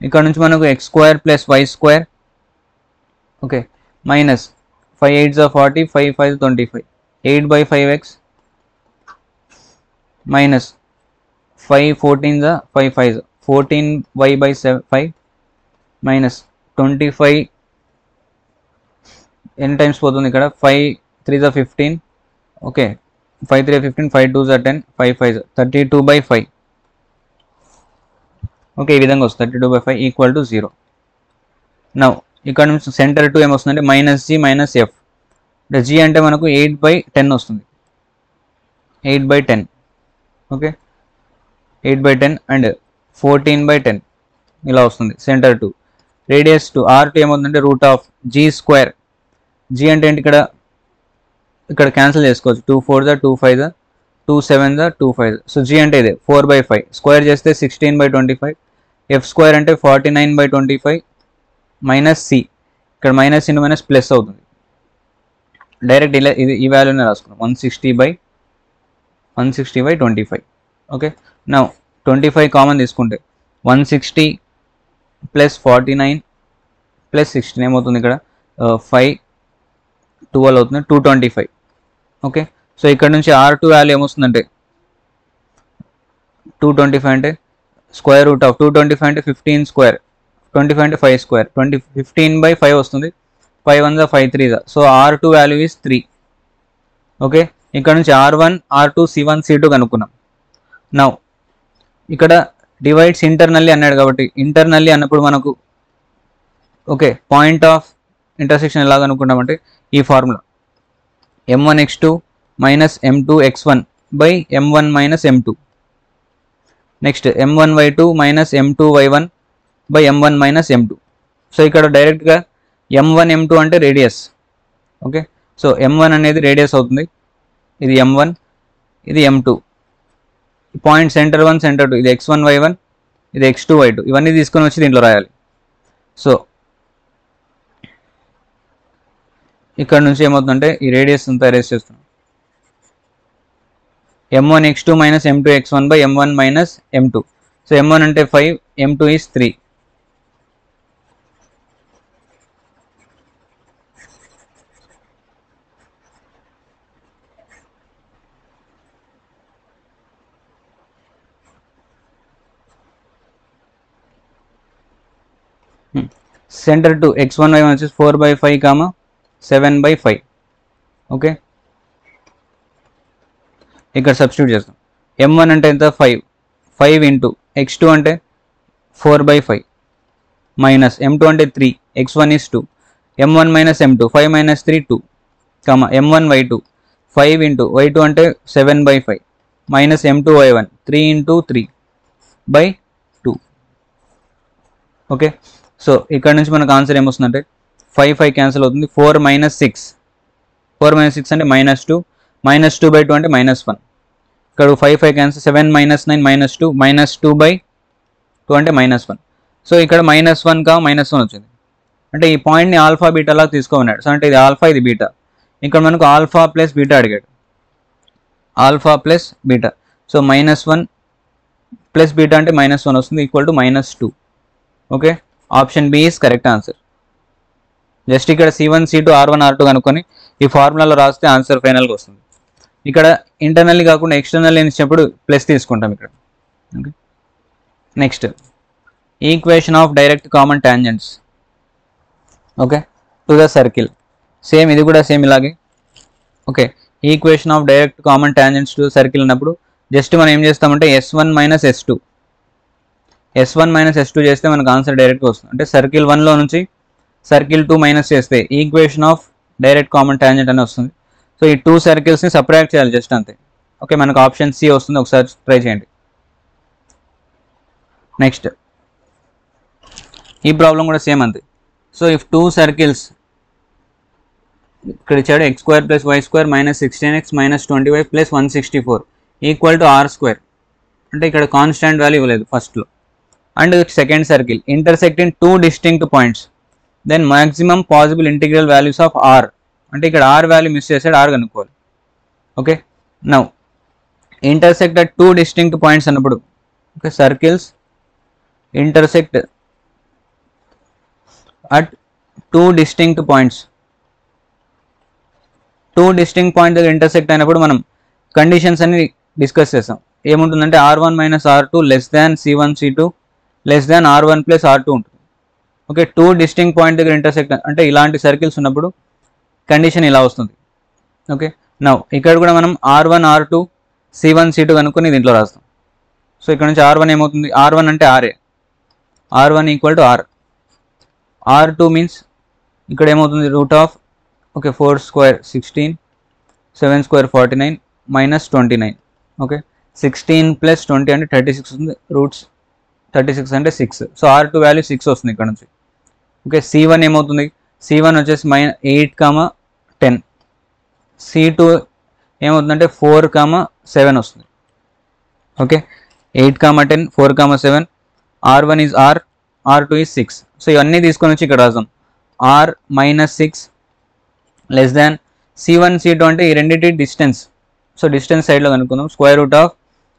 ఇక్కడ నుంచి మనకు x square plus why square okay minus 5 8 40 5 5 25 8/5x minus 5 14 5 5 14y/5 minus 25 ఎన్ని టైమ్స్ పోతుంది ఇక్కడ 5 3 15 ఓకే 5 3 15 5 2 10 5 5 32/5 ఓకే ఈ విధంగా వస్తుంది 32/5 ఈక్వల్ టు 0. నౌ ఇక్కడ నుంచి సెంటర్ టు ఏమొస్తుందంటే మైనస్ జీ మైనస్ ఎఫ్ అంటే జీ అంటే మనకు 8/10 వస్తుంది 8/10 ఓకే 8/10 అండ్ 14/10 ఇలా వస్తుంది centre two. Radius two r two ఏమవుతుందంటే root of g square. G అంటే ఏంటి ఇక్కడ క్యాన్సిల్ చేసుకోవచ్చు 2 4 2 5 2 7 2 5 సో జీ అంటే ఇదే 4/5 స్క్వేర్ చేస్తే 16/25 ఎఫ్ స్క్వేర్ అంటే 49/25 మైనస్ సి ఇక్కడ మైనస్ ఇంటూ మైనస్ ప్లస్ అవుతుంది డైరెక్ట్ ఇలా ఇది ఈ వాల్యూనే రాసుకున్నాం 160/25 ఓకే. నౌ 25 కామన్ తీసుకుంటే 160 ప్లస్ 49 ప్లస్ 16 ఏమవుతుంది ఇక్కడ 5 12 అవుతుంది 225 ఓకే. సో ఇక్కడ నుంచి R2 వాల్యూ ఏమొస్తుందంటే 225 అంటే స్క్వేర్ రూట్ ఆఫ్ 225 అంటే 15 స్క్వేర్ 25 అంటే 5 స్క్వేర్ 15/5 వస్తుంది 5 1 5 3 so R2 value is 3 okay. ఇక్కడ నుంచి R1 R2 C1 C2 కనుక్కున్నాం. నౌ ఇక్కడ డివైడ్స్ ఇంటర్నల్లీ అన్నాడు కాబట్టి ఇంటర్నల్లీ అన్నప్పుడు మనకు ఓకే పాయింట్ ఆఫ్ ఇంటర్సెక్షన్ ఎలా కనుక్కుంటామంటే ఈ formula m1x2 minus m2x1 by m1 minus m2 next m1y2 minus m2y1 by m1 minus m2. So ఇక్కడ డైరెక్ట్గా m1 m2 అంటే రేడియస్ ఓకే. సో m1 అనేది రేడియస్ అవుతుంది ఇది m1 ఇది m2 పాయింట్ సెంటర్ 1 సెంటర్ 2 ఇది x1 y1 ఇది x2 y2 ఇవన్నీ తీసుకొని వచ్చి దీంట్లో రాయాలి. సో ఇక్కడ నుంచి ఏమవుతుందంటే ఈ రేడియస్ అంతా ఎరేస్ చేస్తున్నాం m1x2 minus m2x1 by m1 minus m2. So m1 అంటే 5 m2 is 3 centre to x1 y1 వచ్చేసి 4/5 7/5 ఓకే. ఇక్కడ సబ్స్టిట్యూట్ చేస్తాం m1 అంటే ఎంత 5 ఇంటూ x2 అంటే 4/5 మైనస్ m2 అంటే 3 x1 is 2 m1 minus m2 5 minus 3 2 m1 y2 5 into y2 అంటే 7/5 minus m2 y1 3 into 3/2 okay. So ఇక్కడ నుంచి మనకు ఆన్సర్ ఏమొస్తుందంటే 5 క్యాన్సిల్ అవుతుంది 4 మైనస్ 6 అంటే -2 -2/2 అంటే -1 ఇక్కడ 5 క్యాన్సిల్ 7 మైనస్ 9 -2 -2/2 అంటే -1. సో ఇక్కడ -1 -1 వచ్చింది అంటే ఈ పాయింట్ని ఆల్ఫా బీటా లాగా తీసుకోమన్నాడు. సో అంటే ఇది ఆల్ఫా ఇది బీటా ఇక్కడ మనకు ఆల్ఫా ప్లస్ బీటా అడిగాడు alpha plus beta. So -1 plus beta అంటే -1 వస్తుంది equal to -2 okay. Option B is correct answer. Just ఇక్కడ C1 C2 R1 R2 కనుక్కొని ఈ ఫార్ములాలో రాస్తే ఆన్సర్ ఫైనల్గా వస్తుంది. ఇక్కడ ఇంటర్నల్లీ కాకుండా ఎక్స్టర్నల్లీ ఇచ్చినప్పుడు ప్లస్ తీసుకుంటాం ఇక్కడ okay. Next equation of direct common tangents okay to the circle. Same ఇది కూడా సేమ్ ఇలాగే okay. Equation of direct common tangents to the circle అన్నప్పుడు జస్ట్ మనం ఏం చేస్తామంటే S1 మైనస్ S2 చేస్తే మనకు ఆన్సర్ డైరెక్ట్గా వస్తుంది. అంటే సర్కిల్ 1లో నుంచి సర్కిల్ 2 మైనస్ చేస్తే equation of direct common tangent అని వస్తుంది. సో ఈ 2 సర్కిల్స్ని సపరేట్ చేయాలి జస్ట్ అంతే ఓకే. మనకు ఆప్షన్ సి వస్తుంది ఒకసారి ట్రై చేయండి. నెక్స్ట్ ఈ ప్రాబ్లం కూడా సేమ్ అంతే. సో ఇఫ్ 2 సర్కిల్స్ ఇక్కడ ఇచ్చాడు x² + y² - 16x - 20y + 164 equal to r² అంటే ఇక్కడ కాన్స్టాంట్ వాల్యూ ఇవ్వలేదు ఫస్ట్లో and second circle intersect in two distinct points, then maximum possible integral values of r. అంటే ఇక్కడ r వాల్యూ మిస్ చేసాడు, r కనుక్కోవాలి. Okay, now intersect at two distinct points అన్నప్పుడు okay circles intersect at two distinct points. Two distinct point దగ్గర ఇంటర్సెక్ట్ అయినప్పుడు మనం కండిషన్స్ అన్ని డిస్కస్ చేస్తాం. ఏముంటుందంటే r1 minus r2 less than c1 c2 less than r1 plus r2 ఉంటుంది. ఓకే, టూ డిస్టింక్ట్ పాయింట్ దగ్గర ఇంటర్సెక్ట్ అంటే ఇలాంటి సర్కిల్స్ ఉన్నప్పుడు కండిషన్ ఇలా వస్తుంది. ఓకే, నౌ ఇక్కడ కూడా మనం r1 r2 c1 c2 కనుక్కొని దీంట్లో రాస్తాం. సో ఇక్కడ నుంచి r1 ఏమవుతుంది, r1 అంటే r, r1 equal to r, r2 means ఇక్కడ ఏమవుతుంది root of okay 4 square 16, 7 square 49 minus 29. Okay, 16 plus 20 అంటే 36 వస్తుంది, రూట్స్ 36 అంటే 6. సో r2 వాల్యూ 6 వస్తుంది ఇక్కడ నుంచి. ఓకే, c1 ఏమవుతుంది, c1 వచ్చేసి -8, 10, c2 ఏమవుతుందంటే 4, 7 వస్తుంది. Okay, 8, 10, 4, 7, r1 is r, r2 is 6. So ఇవన్నీ తీసుకొని వచ్చి ఇక్కడ రాద్దాం. r minus 6 less than c1 c2 అంటే ఈ రెండింటి డిస్టెన్స్. సో డిస్టెన్స్ సైడ్లో కనుక్కుందాం. స్క్వేర్ రూట్ ఆఫ్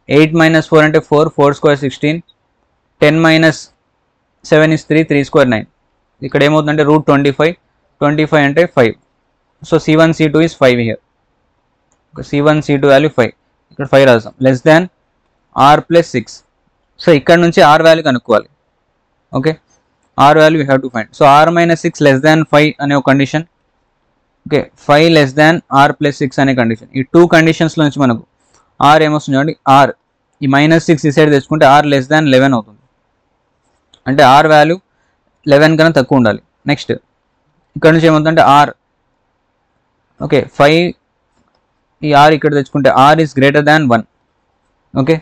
8 మైనస్ 4 అంటే 4, 4 స్క్వేర్ 16, 10 మైనస్ 7 ఇస్ 3, 3 స్క్వేర్ 9. ఇక్కడ ఏమవుతుందంటే రూట్ 25, 25 అంటే 5. So c1 c2 is 5 here. c1 c2 value 5, ఇక్కడ 5 రాద్దాం. Less than r plus 6. So ఇక్కడ నుంచి r వాల్యూ కనుక్కోవాలి. Okay, r value we have to find. So r minus 6 less than 5 అనే ఒక condition. Okay, 5 less than r plus 6 అనే కండిషన్. ఈ టూ కండిషన్స్లో నుంచి మనకు r ఏమొస్తుంది చూడండి, r ఈ -6 ఈ సైడ్ తెచ్చుకుంటే r లెస్ దాన్ 11 అవుతుంది. అంటే r వాల్యూ 11 కన్నా తక్కువ ఉండాలి. నెక్స్ట్ ఇక్కడ నుంచి ఏమవుతుందంటే r ఓకే 5 ఈ r ఇక్కడ తెచ్చుకుంటే r is greater than 1. Okay,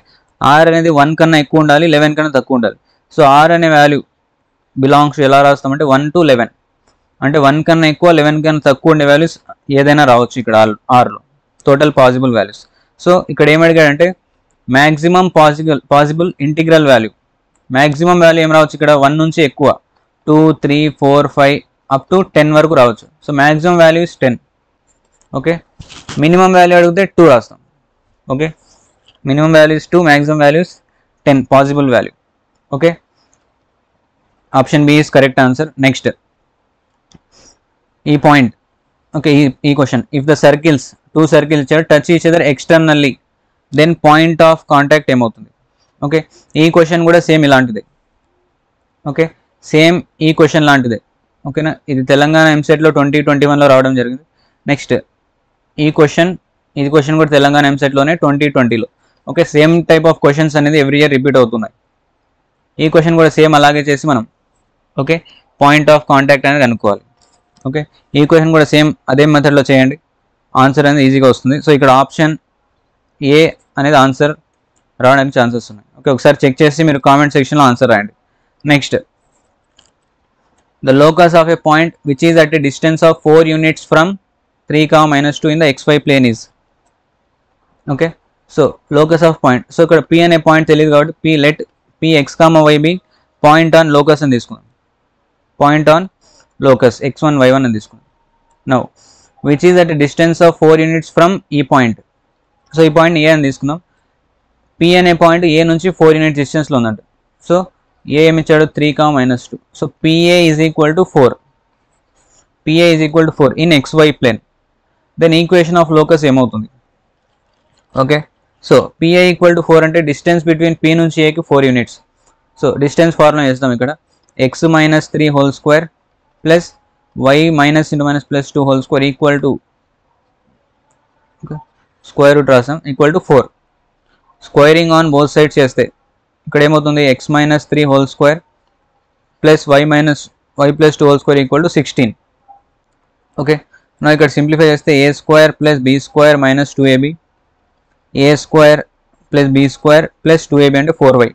r అనేది 1 కన్నా ఎక్కువ ఉండాలి, 11 కన్నా తక్కువ ఉండాలి. సో r అనే వాల్యూ బిలాంగ్స్ ఎలా రాస్తామంటే 1 to 11. అంటే 1 కన్నా ఎక్కువ 11 కన్నా తక్కువ ఉండే వాల్యూస్ ఏదైనా రావచ్చు ఇక్కడ ఆర్లో, టోటల్ పాసిబుల్ వాల్యూస్. సో ఇక్కడ ఏమడిగాడంటే maximum possible integral value. Maximum value ఏం రావచ్చు ఇక్కడ 1 నుంచి ఎక్కువ 2, 3, 4, 5 అప్ టు 10 వరకు రావచ్చు. So maximum value is 10. Okay, minimum value అడిగితే 2 రాస్తాం. Okay, minimum value is 2, maximum value is 10 possible value. Okay, option B is correct answer. Next ఈ పాయింట్ ఓకే ఈ question, if the circles two circles touch each other externally then point of contact ఏమవుతుంది. ఓకే, ఈ క్వశ్చన్ కూడా సేమ్ ఇలాంటిదే. ఓకే, సేమ్ ఈ క్వశ్చన్ లాంటిదే. ఓకేనా, ఇది తెలంగాణ ఎంసెట్లో 2021లో రావడం జరిగింది. నెక్స్ట్ ఈ క్వశ్చన్ కూడా తెలంగాణ ఎంసెట్లోనే 2020లో. Okay, same type of questions అనేది ఎవ్రీ ఇయర్ రిపీట్ అవుతున్నాయి. ఈ క్వశ్చన్ కూడా సేమ్ అలాగే చేసి మనం ఓకే పాయింట్ ఆఫ్ కాంటాక్ట్ అనేది అనుకోవాలి. ఓకే, ఈ క్వశ్చన్ కూడా సేమ్ అదే మెథడ్లో చేయండి, ఆన్సర్ అనేది ఈజీగా వస్తుంది. సో ఇక్కడ ఆప్షన్ ఏ అనేది ఆన్సర్ రావడానికి ఛాన్సెస్ ఉన్నాయి. ఓకే, ఒకసారి చెక్ చేసి మీరు కామెంట్ సెక్షన్లో ఆన్సర్ రాయండి. Next the locus of a point which is at a distance of 4 units from 3, -2 in the xy plane is. Okay, so locus of point. So ఇక్కడ p అనే పాయింట్ తెలియదు కాబట్టి let px, y be point on locus అని తీసుకుందాం. Point on locus x1, y1 అని తీసుకుందాం. Now which is at distance of 4 units from ఈ పాయింట్. సో ఈ పాయింట్ ఏ అని తీసుకుందాం. p అనే పాయింట్ ఏ నుంచి 4 units డిస్టెన్స్లో ఉందంట. సో ఏ ఏమి ఇచ్చాడు 3, -2. So pa is equal to 4. pa is equal to 4 in xy plane. Then equation of locus ఏమవుతుంది. Okay, so pa equal to 4 అంటే డిస్టెన్స్ బిట్వీన్ p నుంచి ఏకి 4 units. సో డిస్టెన్స్ ఫార్ములా చేస్తాం ఇక్కడ x - 3 whole square plus y -(-+2) whole square equal to square root రాసాం equal to 4. Squaring on both sides చేస్తే ఇక్కడ ఏమవుతుంది x - 3 whole square plus y +2 whole square equal to 16. Okay, నా ఇక్కడ సింప్లిఫై చేస్తే a square plus b square minus 2ab, a square plus b square plus 2ab అంటే 4y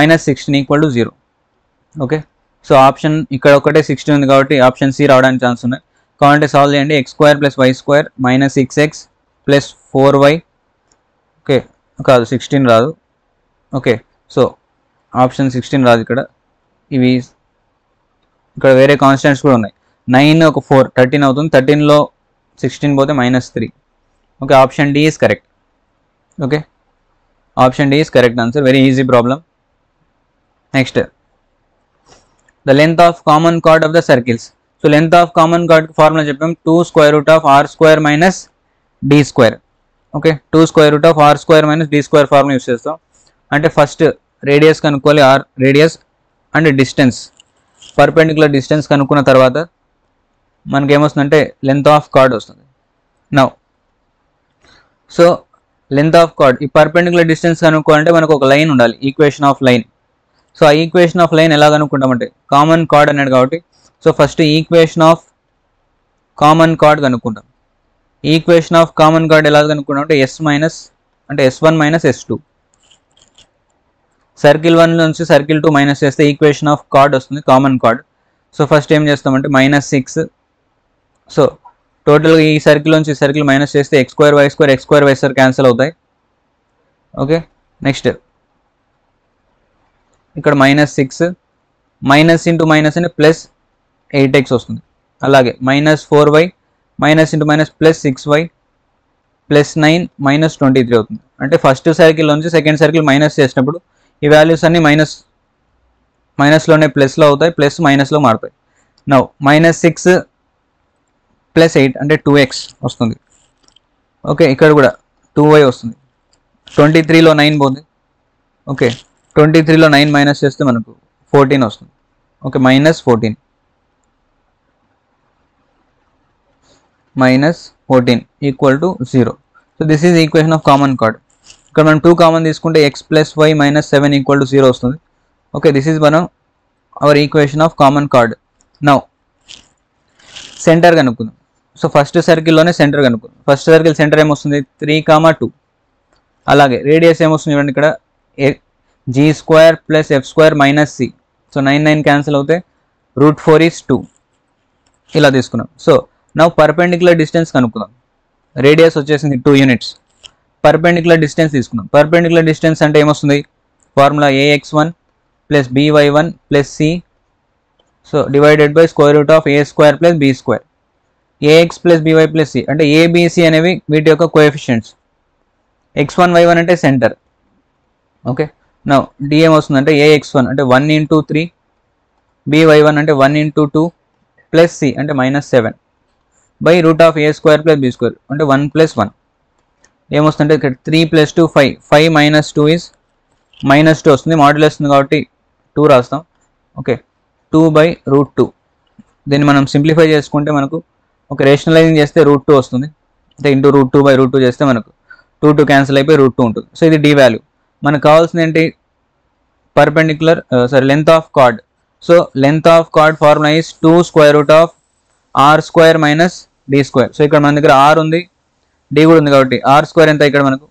-16 equal to 0. Okay, so option ఇక్కడ ఒకటే 16 ఉంది కాబట్టి ఆప్షన్ సి రావడానికి ఛాన్స్ ఉన్నాయి. కావాలంటే సాల్వ్ చేయండి. x² + y² -6x + 4y. Okay, కాదు 16 రాదు. ఓకే, సో ఆప్షన్ 16 రాదు ఇక్కడ. ఇవి ఇక్కడ వేరే కాన్స్టెంట్స్ కూడా ఉన్నాయి. 9 ఒక 4 13 అవుతుంది. 13లో 16 పోతే -3. Okay, option D is correct. Okay, option D is correct answer. Very easy problem. Next, the length of common chord of the circles. So length of common chord formula చెప్పాం 2√r² - d². Okay, 2√r² - d² formula use చేస్తాం. అంటే ఫస్ట్ రేడియస్ కనుక్కోవాలి, r radius and distance, perpendicular distance కనుక్కున్న తర్వాత మనకేమొస్తుందంటే లెంత్ ఆఫ్ కార్డ్ వస్తుంది. Now so length of chord, ఈ పర్పెండిక్యులర్ డిస్టెన్స్ కనుక్కోవాలంటే మనకు ఒక లైన్ ఉండాలి, ఈక్వేషన్ ఆఫ్ లైన్. సో ఆ ఈక్వేషన్ ఆఫ్ లైన్ ఎలా కనుక్కుంటామంటే కామన్ కార్డ్ అన్నాడు కాబట్టి, so first equation of common chord కనుక్కుంటాం. ఈక్వేషన్ ఆఫ్ కామన్ కార్డ్ ఎలా కనుక్కుంటాం అంటే S1 - S2. సర్కిల్ 1 నుంచి సర్కిల్ 2 మైనస్ చేస్తే ఈక్వేషన్ ఆఫ్ కార్డ్ వస్తుంది, కామన్ కార్డ్. సో ఫస్ట్ ఏం చేస్తామంటే -6. సో టోటల్గా ఈ సర్కిల్ నుంచి సర్కిల్ మైనస్ చేస్తే x² y² క్యాన్సిల్ అవుతాయి. ఓకే, నెక్స్ట్ ఇక్కడ -6 మైనస్ ఇంటూ మైనస్ అంటే +8x వస్తుంది. అలాగే -4y minus into minus +6y +9 -23 అవుతుంది. అంటే ఫస్ట్ సర్కిల్ నుంచి సెకండ్ సర్కిల్ మైనస్ చేసినప్పుడు ఈ వాల్యూస్ అన్ని మైనస్లోనే ప్లస్లో అవుతాయి, ప్లస్ మైనస్లో మారుతాయి. నౌ -6 + 8 అంటే 2x వస్తుంది. ఓకే, ఇక్కడ కూడా 2y వస్తుంది. 23లో 9 పోతుంది. ఓకే, 23లో 9 మైనస్ చేస్తే మనకు 14 వస్తుంది. Okay, -14 = 0. So this is equation of common card. ఇక్కడ మనం 2 కామన్ తీసుకుంటే x + y - 7 = 0 వస్తుంది. Okay, this is hour equation of common card. Now centre కనుక్కుందాం. సో ఫస్ట్ సర్కిల్లోనే సెంటర్ కనుక్కుందాం. ఫస్ట్ సర్కిల్ సెంటర్ ఏమొస్తుంది 3, 2. అలాగే రేడియస్ ఏమొస్తుంది చూడండి ఇక్కడ g² + f² - c. So 9 cancel అవుతే √4 = 2 ఇలా తీసుకున్నాం. సో నౌ పర్పెండిక్యులర్ డిస్టెన్స్ కనుక్కుందాం. రేడియస్ వచ్చేసింది 2 యూనిట్స్. పర్పెండిక్యులర్ డిస్టెన్స్ తీసుకున్నాం. పర్పెండిక్యులర్ డిస్టెన్స్ అంటే ఏమొస్తుంది formula ax1 + by1 + c. So divided by √a² + b². ax + by + c అంటే abc అనేవి వీటి యొక్క కోఎఫిషియెంట్స్. x1 y1 అంటే సెంటర్. ఓకే, నౌ d ఏమొస్తుందంటే ax1 అంటే 1 × 3, by1 అంటే 1 × 2 + c అంటే -7 బై √a² + b² అంటే 1 + 1. ఏమొస్తుందంటే ఇక్కడ 3 + 2 5, 5 - 2 is -2 వస్తుంది. మాడ్యులస్ ఉంది కాబట్టి 2 రాస్తాం. ఓకే, 2/√2. దీన్ని మనం సింప్లిఫై చేసుకుంటే మనకు ఒక రేషనలైజింగ్ చేస్తే √2 వస్తుంది. అంటే ఇంటూ √2/√2 చేస్తే మనకు 2 క్యాన్సిల్ అయిపోయి √2 ఉంటుంది. సో ఇది d వాల్యూ. మనకు కావాల్సింది ఏంటి perpendicular length of card. So length of card formula is 2√r² - d². So ఇక్కడ మన దగ్గర r ఉంది, d కూడా ఉంది కాబట్టి r² ఎంత ఇక్కడ మనకు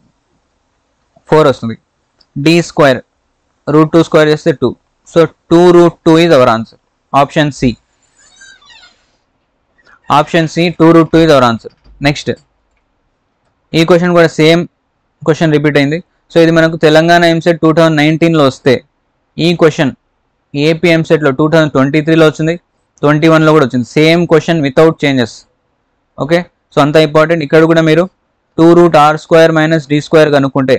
4 వస్తుంది. d² √2² చేస్తే 2. So 2√2 is our answer. Option C 2√2 is our answer. Next ఈ క్వశ్చన్ కూడా సేమ్ క్వశ్చన్ రిపీట్ అయింది. సో ఇది మనకు తెలంగాణ ఎంసెట్ 2019లో వస్తే ఈ క్వశ్చన్ ఏపీ ఎంసెట్లో 2023లో వచ్చింది, 21లో కూడా వచ్చింది. Same question without changes. Okay, so అంత ఇంపార్టెంట్. ఇక్కడ కూడా మీరు 2√r² - d² కనుక్కుంటే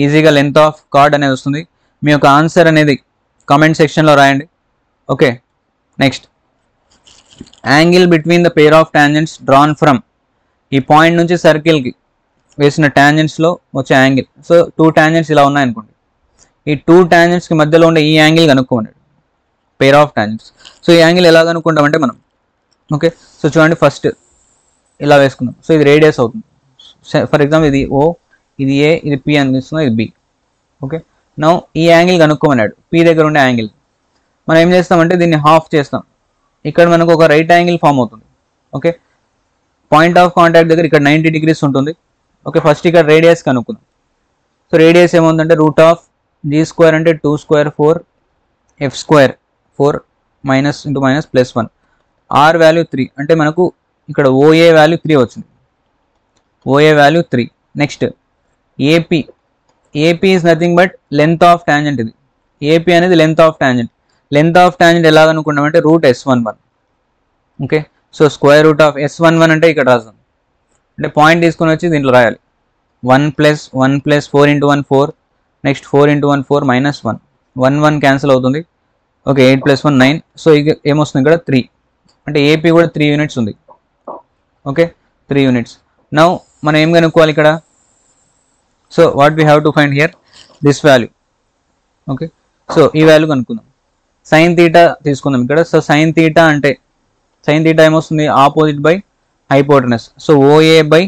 ఈజీగా లెంత్ ఆఫ్ కార్డ్ అనేది వస్తుంది. మీ యొక్క ఆన్సర్ అనేది కామెంట్ సెక్షన్లో రాయండి. Okay, next angle between the pair of tangents drawn from. ఈ పాయింట్ నుంచి సర్కిల్కి వేసిన టాంజెంట్స్లో వచ్చే యాంగిల్. సో 2 టాంజెంట్స్ ఇలా ఉన్నాయనుకోండి, ఈ 2 టాంజెంట్స్కి మధ్యలో ఉండే ఈ యాంగిల్ కనుక్కోండి, పేర్ ఆఫ్ టాంజెంట్స్. సో ఈ యాంగిల్ ఎలా కనుక్కుంటామంటే మనం, ఓకే సో చూడండి ఫస్ట్ ఇలా వేసుకుందాం. సో ఇది రేడియస్ అవుతుంది. ఫర్ ఎగ్జాంపుల్ ఇది O, ఇది A, ఇది P అని తీసుకుందాం, ఇది B. ఓకే, నౌ ఈ యాంగిల్ కనుక్కోమన్నాడు, P దగ్గర ఉండే యాంగిల్. మనం ఏం చేస్తామంటే దీన్ని హాఫ్ చేస్తాం. ఇక్కడ మనకు ఒక రైట్ యాంగిల్ ఫామ్ అవుతుంది. ఓకే, పాయింట్ ఆఫ్ కాంటాక్ట్ దగ్గర ఇక్కడ 90 degrees ఉంటుంది. ఓకే, ఫస్ట్ ఇక్కడ రేడియస్ కనుక్కుందాం. సో రేడియస్ ఏముందంటే √g² అంటే 2² 4, f² 4 minus into minus +1. r value 3 అంటే మనకు ఇక్కడ OA వాల్యూ 3 వచ్చింది. OA value 3. Next AP is nothing but length of tangent. ఇది ఏపీ అనేది length of tangent. Length of tangent ఎలా అనుకున్నామంటే route S11. Okay, so square root of S11 అంటే ఇక్కడ రాస్తాం, అంటే పాయింట్ తీసుకొని వచ్చి దీంట్లో రాయాలి. 1 + 4 × 1 4, నెక్స్ట్ 4 × 1 4 -1, 1 1 క్యాన్సిల్ అవుతుంది. ఓకే, 8 + 1 9. సో ఇక ఏమొస్తుంది ఇక్కడ 3, అంటే ఏపీ కూడా 3 యూనిట్స్ ఉంది. Okay, 3 units. నౌ మనం ఏం కనుక్కోవాలి ఇక్కడ? So what we have to find here? This value. Okay, so ఈ వాల్యూ కనుక్కుందాం. సైన్ తీటా తీసుకుందాం ఇక్కడ. సో సైన్ తీటా అంటే సైన్ తీటా ఏమొస్తుంది? Opposite by hypotenuse. So OA by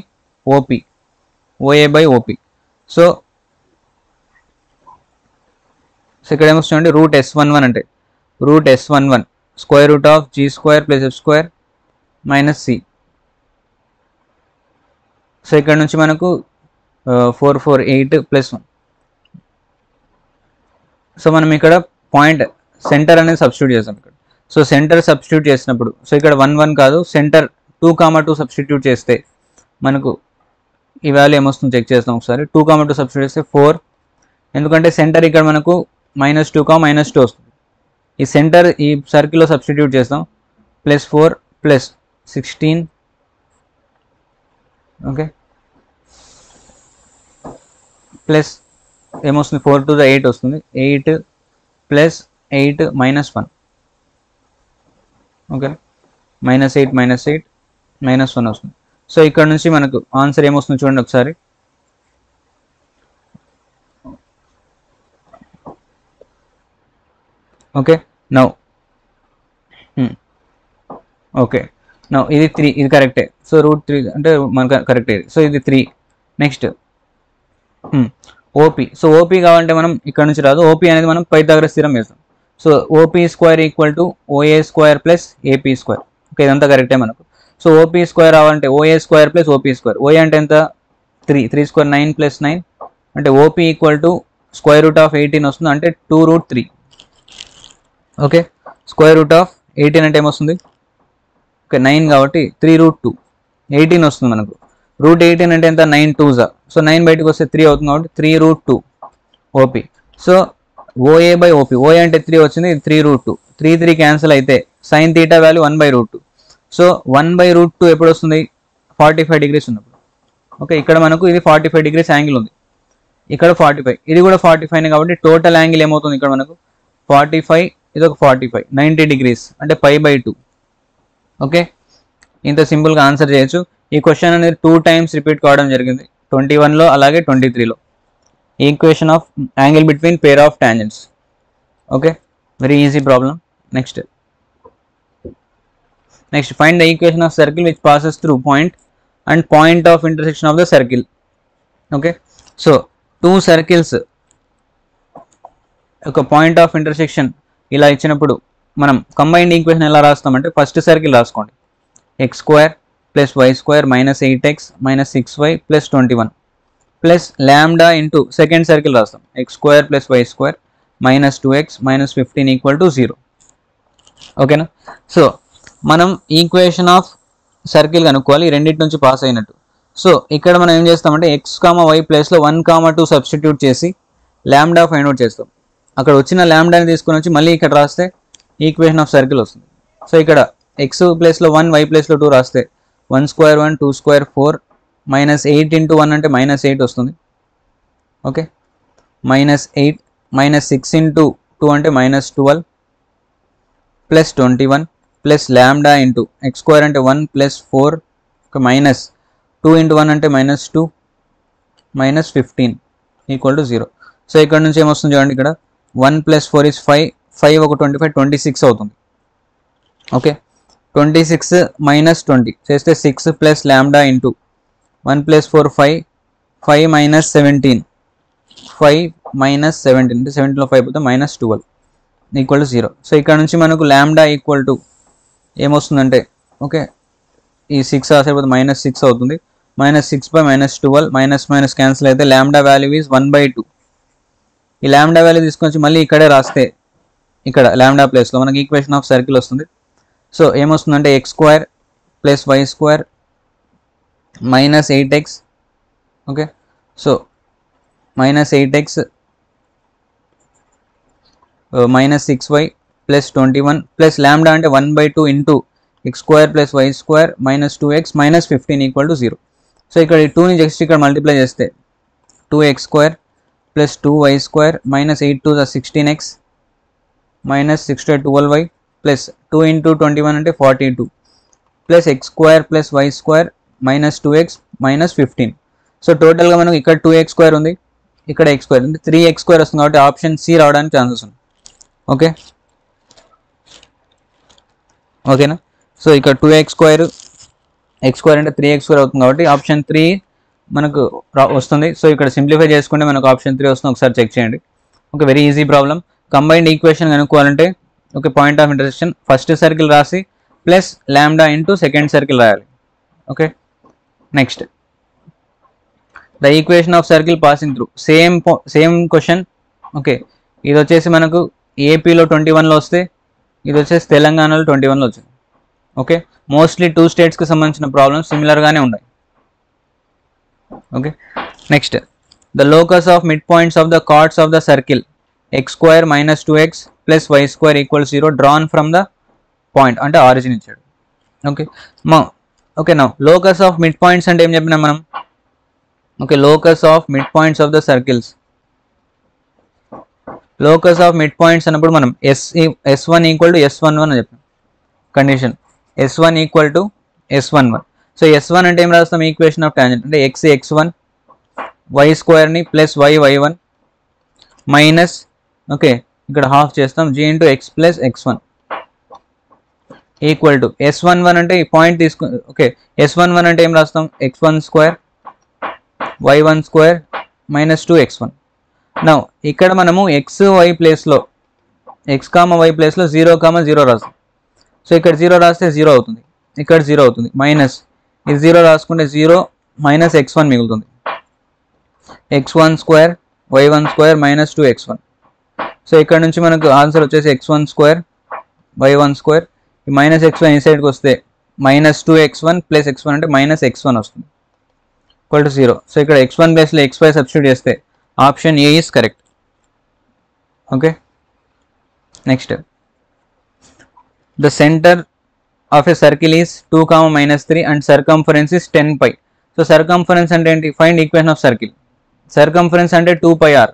OP. So ఇక్కడ ఏమొస్తుందంటే రూట్ S11 అంటే root S11 square root of G² + F² - C. So ఇక్కడ నుంచి మనకు 4 4 8 + 1. సో మనం ఇక్కడ పాయింట్ సెంటర్ అనేది సబ్స్టిట్యూట్ చేస్తాం ఇక్కడ. సో సెంటర్ సబ్స్టిట్యూట్ చేసినప్పుడు, సో ఇక్కడ 1 1 కాదు, సెంటర్ 2, 2 సబ్స్టిట్యూట్ చేస్తే మనకు ఈ వాల్యూ ఏమొస్తుంది చెక్ చేస్తాం ఒకసారి. 2, 2 సబ్స్టిట్యూట్ చేస్తే 4, ఎందుకంటే సెంటర్ ఇక్కడ మనకు -2, -2 వస్తుంది. ఈ సెంటర్ ఈ సర్కిల్లో సబ్స్టిట్యూట్ చేస్తాం. +4 + 16. ఓకే, ప్లస్ ఏమొస్తుంది? 4 to the 8 వస్తుంది. 8 + 8 - 1. ఓకే, -8 -8 -1 వస్తుంది. సో ఇక్కడ నుంచి మనకు ఆన్సర్ ఏమొస్తుంది చూడండి ఒకసారి. ఓకే, నౌ ఓకే, నౌ ఇది 3, ఇది కరెక్టే. సో √3 అంటే మనకు కరెక్టే. సో ఇది 3. Next OP. సో ఓపీ కావాలంటే మనం ఇక్కడ నుంచి రాదు, ఓపీ అనేది మనం పైథాగరస్ థీరం వేస్తాం. So OP² = OA² + AP². Okay, ఇదంతా కరెక్టే మనకు. సో OP² రావాలంటే OA² + OP². OA అంటే ఎంత? 3, 3 ² 9 + 9, అంటే OP = √18 వస్తుంది, అంటే 2√3. ఓకే, √18 అంటే ఏమొస్తుంది? ఓకే, 9 కాబట్టి 3√2, 18 వస్తుంది మనకు. √18 అంటే ఎంత? 9 2s. సో 9 బయటకు వస్తే 3 అవుతుంది, కాబట్టి 3√2 OP. So OA by OP, OA అంటే 3 వచ్చింది, ఇది 3√2. 3 3 క్యాన్సిల్ అయితే సైన్ తీటా వాల్యూ 1/√2. సో 1/√2 ఎప్పుడు వస్తుంది? 45 degrees ఉన్నప్పుడు. ఓకే, ఇక్కడ మనకు ఇది 45 degrees యాంగిల్ ఉంది, ఇక్కడ 45, ఇది కూడా 45 కాబట్టి టోటల్ యాంగిల్ ఏమవుతుంది ఇక్కడ మనకు? 45, ఇది ఒక 45, 90 degrees, అంటే π/2. ఓకే, ఇంత సింపుల్గా ఆన్సర్ చేయొచ్చు. ఈ క్వశ్చన్ అనేది 2 times రిపీట్ కావడం జరిగింది, 21లో అలాగే 23లో. Equation of angle between pair of tangents. Okay, very easy problem. Next find the equation of circle which passes through point and point of intersection of the circle. Okay, so 2 circles ఒక పాయింట్ ఆఫ్ ఇంటర్సెక్షన్ ఇలా ఇచ్చినప్పుడు మనం కంబైన్డ్ ఈక్వేషన్ ఎలా రాస్తామంటే, ఫస్ట్ సర్కిల్ రాసుకోండి. x² + y² -8x - 6y + 21 plus lambda into second circle రాస్తాం. x² + y² -2x - 15 = 0. ఓకేనా? సో మనం ఈక్వేషన్ ఆఫ్ సర్కిల్ కనుక్కోవాలి, ఈ రెండింటి నుంచి పాస్ అయినట్టు. సో ఇక్కడ మనం ఏం చేస్తామంటే x, y ప్లేస్లో 1, 2 సబ్స్టిట్యూట్ చేసి లాంబ్డా ఫైండ్ అవుట్ చేస్తాం. అక్కడ వచ్చిన లాంబ్డాని తీసుకొని వచ్చి మళ్ళీ ఇక్కడ రాస్తే ఈక్వేషన్ ఆఫ్ సర్కిల్ వస్తుంది. సో ఇక్కడ x ప్లేస్లో 1, y ప్లేస్లో 2 రాస్తే 1² 1, 2² 4 -8 × 1 అంటే -8 వస్తుంది. ఓకే, -8 -6 × 2 అంటే -12 plus 21 plus lambda into x² అంటే 1 + 4 -2 × 1 అంటే -2 -15 = 0. సో ఇక్కడ నుంచి ఏమొస్తుంది చూడండి, ఇక్కడ 1 + 4 is 5, 5 ఒక 25, 26 అవుతుంది. ఓకే, 26 - 20 చేస్తే 6 ప్లస్ లాంబ్డా ఇంటూ 1 + 4 5, 5 - 17, 5 - 17 అంటే 17లో 5 పోతే -12 = 0. సో ఇక్కడ నుంచి మనకు లాంబ్డా ఈక్వల్ టు ఏమొస్తుందంటే, ఓకే ఈ 6 రాసేపోతే -6 అవుతుంది. -6/-12 మైనస్ క్యాన్సిల్ అయితే లాంబ్డా వాల్యూ ఈజ్ 1/2. ఈ లాంబ్డా వాల్యూ తీసుకొచ్చి మళ్ళీ ఇక్కడే రాస్తే ఇక్కడ లాంబ్డా ప్లేస్లో మనకి ఈక్వేషన్ ఆఫ్ సర్కిల్ వస్తుంది. సో ఏమొస్తుందంటే x² + y² -8x. Okay, so -8x minus 6y plus 21 plus lambda అంటే 1/2 into x square plus y square minus 2x minus 15 equal to 0. So ఇక్కడ ఈ 2ని జస్ట్ ఇక్కడ మల్టిప్లై చేస్తే 2x square plus 2y square minus 8 to the 16x minus 6 to 12y plus 2 into 21 అంటే 42 plus x square plus y square minus 2x minus 15. So టోటల్గా మనకు ఇక్కడ 2x square ఉంది, ఇక్కడ x square ఉంది, 3x square వస్తుంది కాబట్టి ఆప్షన్ సి రావడానికి ఛాన్సెస్ ఉంది. ఓకేనా. సో ఇక్కడ 2x square x square అంటే 3x square అవుతుంది కాబట్టి ఆప్షన్ 3 మనకు వస్తుంది. సో ఇక్కడ సింప్లిఫై చేసుకుంటే మనకు ఆప్షన్ 3 వస్తుంది, ఒకసారి చెక్ చేయండి. Okay, very easy problem. Combined equation కనుక్కోవాలంటే okay, point of intersection first circle రాసి plus lambda into second circle రాయాలి. Okay, next the equation of circle passing through same question. Okay, ఇది వచ్చేసి మనకు ఏపీలో 21లో వస్తే ఇది వచ్చేసి తెలంగాణలో 21లో వచ్చింది. ఓకే, మోస్ట్లీ 2 స్టేట్స్కి సంబంధించిన ప్రాబ్లమ్స్ సిమిలర్గానే ఉన్నాయి. Okay, next the locus of mid points of the cards of the circle x square minus 2x plus y square equals 0 drawn from the point అంటే ఆరిజిన్ ఇచ్చాడు. Okay, now locus of mid points అంటే ఏం చెప్పినాం మనం? Okay, locus of mid points of the circles, locus of mid points అన్నప్పుడు మనం S1 ఈక్వల్ టు S11 అని చెప్పినాం. Condition S1 equal to S11. So S1 అంటే ఏం రాస్తాం? ఈక్వేషన్ ఆఫ్ టాంజెంట్ అంటే x1 y స్క్వేర్ని ప్లస్ y1 మైనస్ ఓకే ఇక్కడ హాఫ్ చేస్తాం g into x plus x1 equal to S11 అంటే ఈ పాయింట్ తీసుకు. ఓకే, S11 అంటే ఏం రాస్తాం? x1 square y1 square minus 2x1. Now ఇక్కడ మనము xy ప్లేస్లో x, y ప్లేస్లో 0, 0 రాస్తాం. సో ఇక్కడ 0 రాస్తే 0 అవుతుంది, ఇక్కడ 0 అవుతుంది, మైనస్ ఇది 0 రాసుకుంటే 0 మైనస్ x1 మిగులుతుంది. x1 square y1 square minus 2x1. So ఇక్కడ నుంచి మనకు ఆన్సర్ వచ్చేసి x1 స్క్వేర్ y1 స్క్వేర్, ఈ మైనస్ x1 ఈ సైడ్కి వస్తే మైనస్ 2x1 ప్లస్ x1 అంటే మైనస్ x1 వస్తుంది ఈక్వల్ టు 0. సో ఇక్కడ x1 ప్లేస్లో xy సబ్స్టిట్యూట్ చేస్తే option A is correct. Okay, next the centre of a circle is 2, -3 and circumference is 10 pi. So circumference అంటే ఏంటి? Find equation of circle. Circumference అంటే 2πr,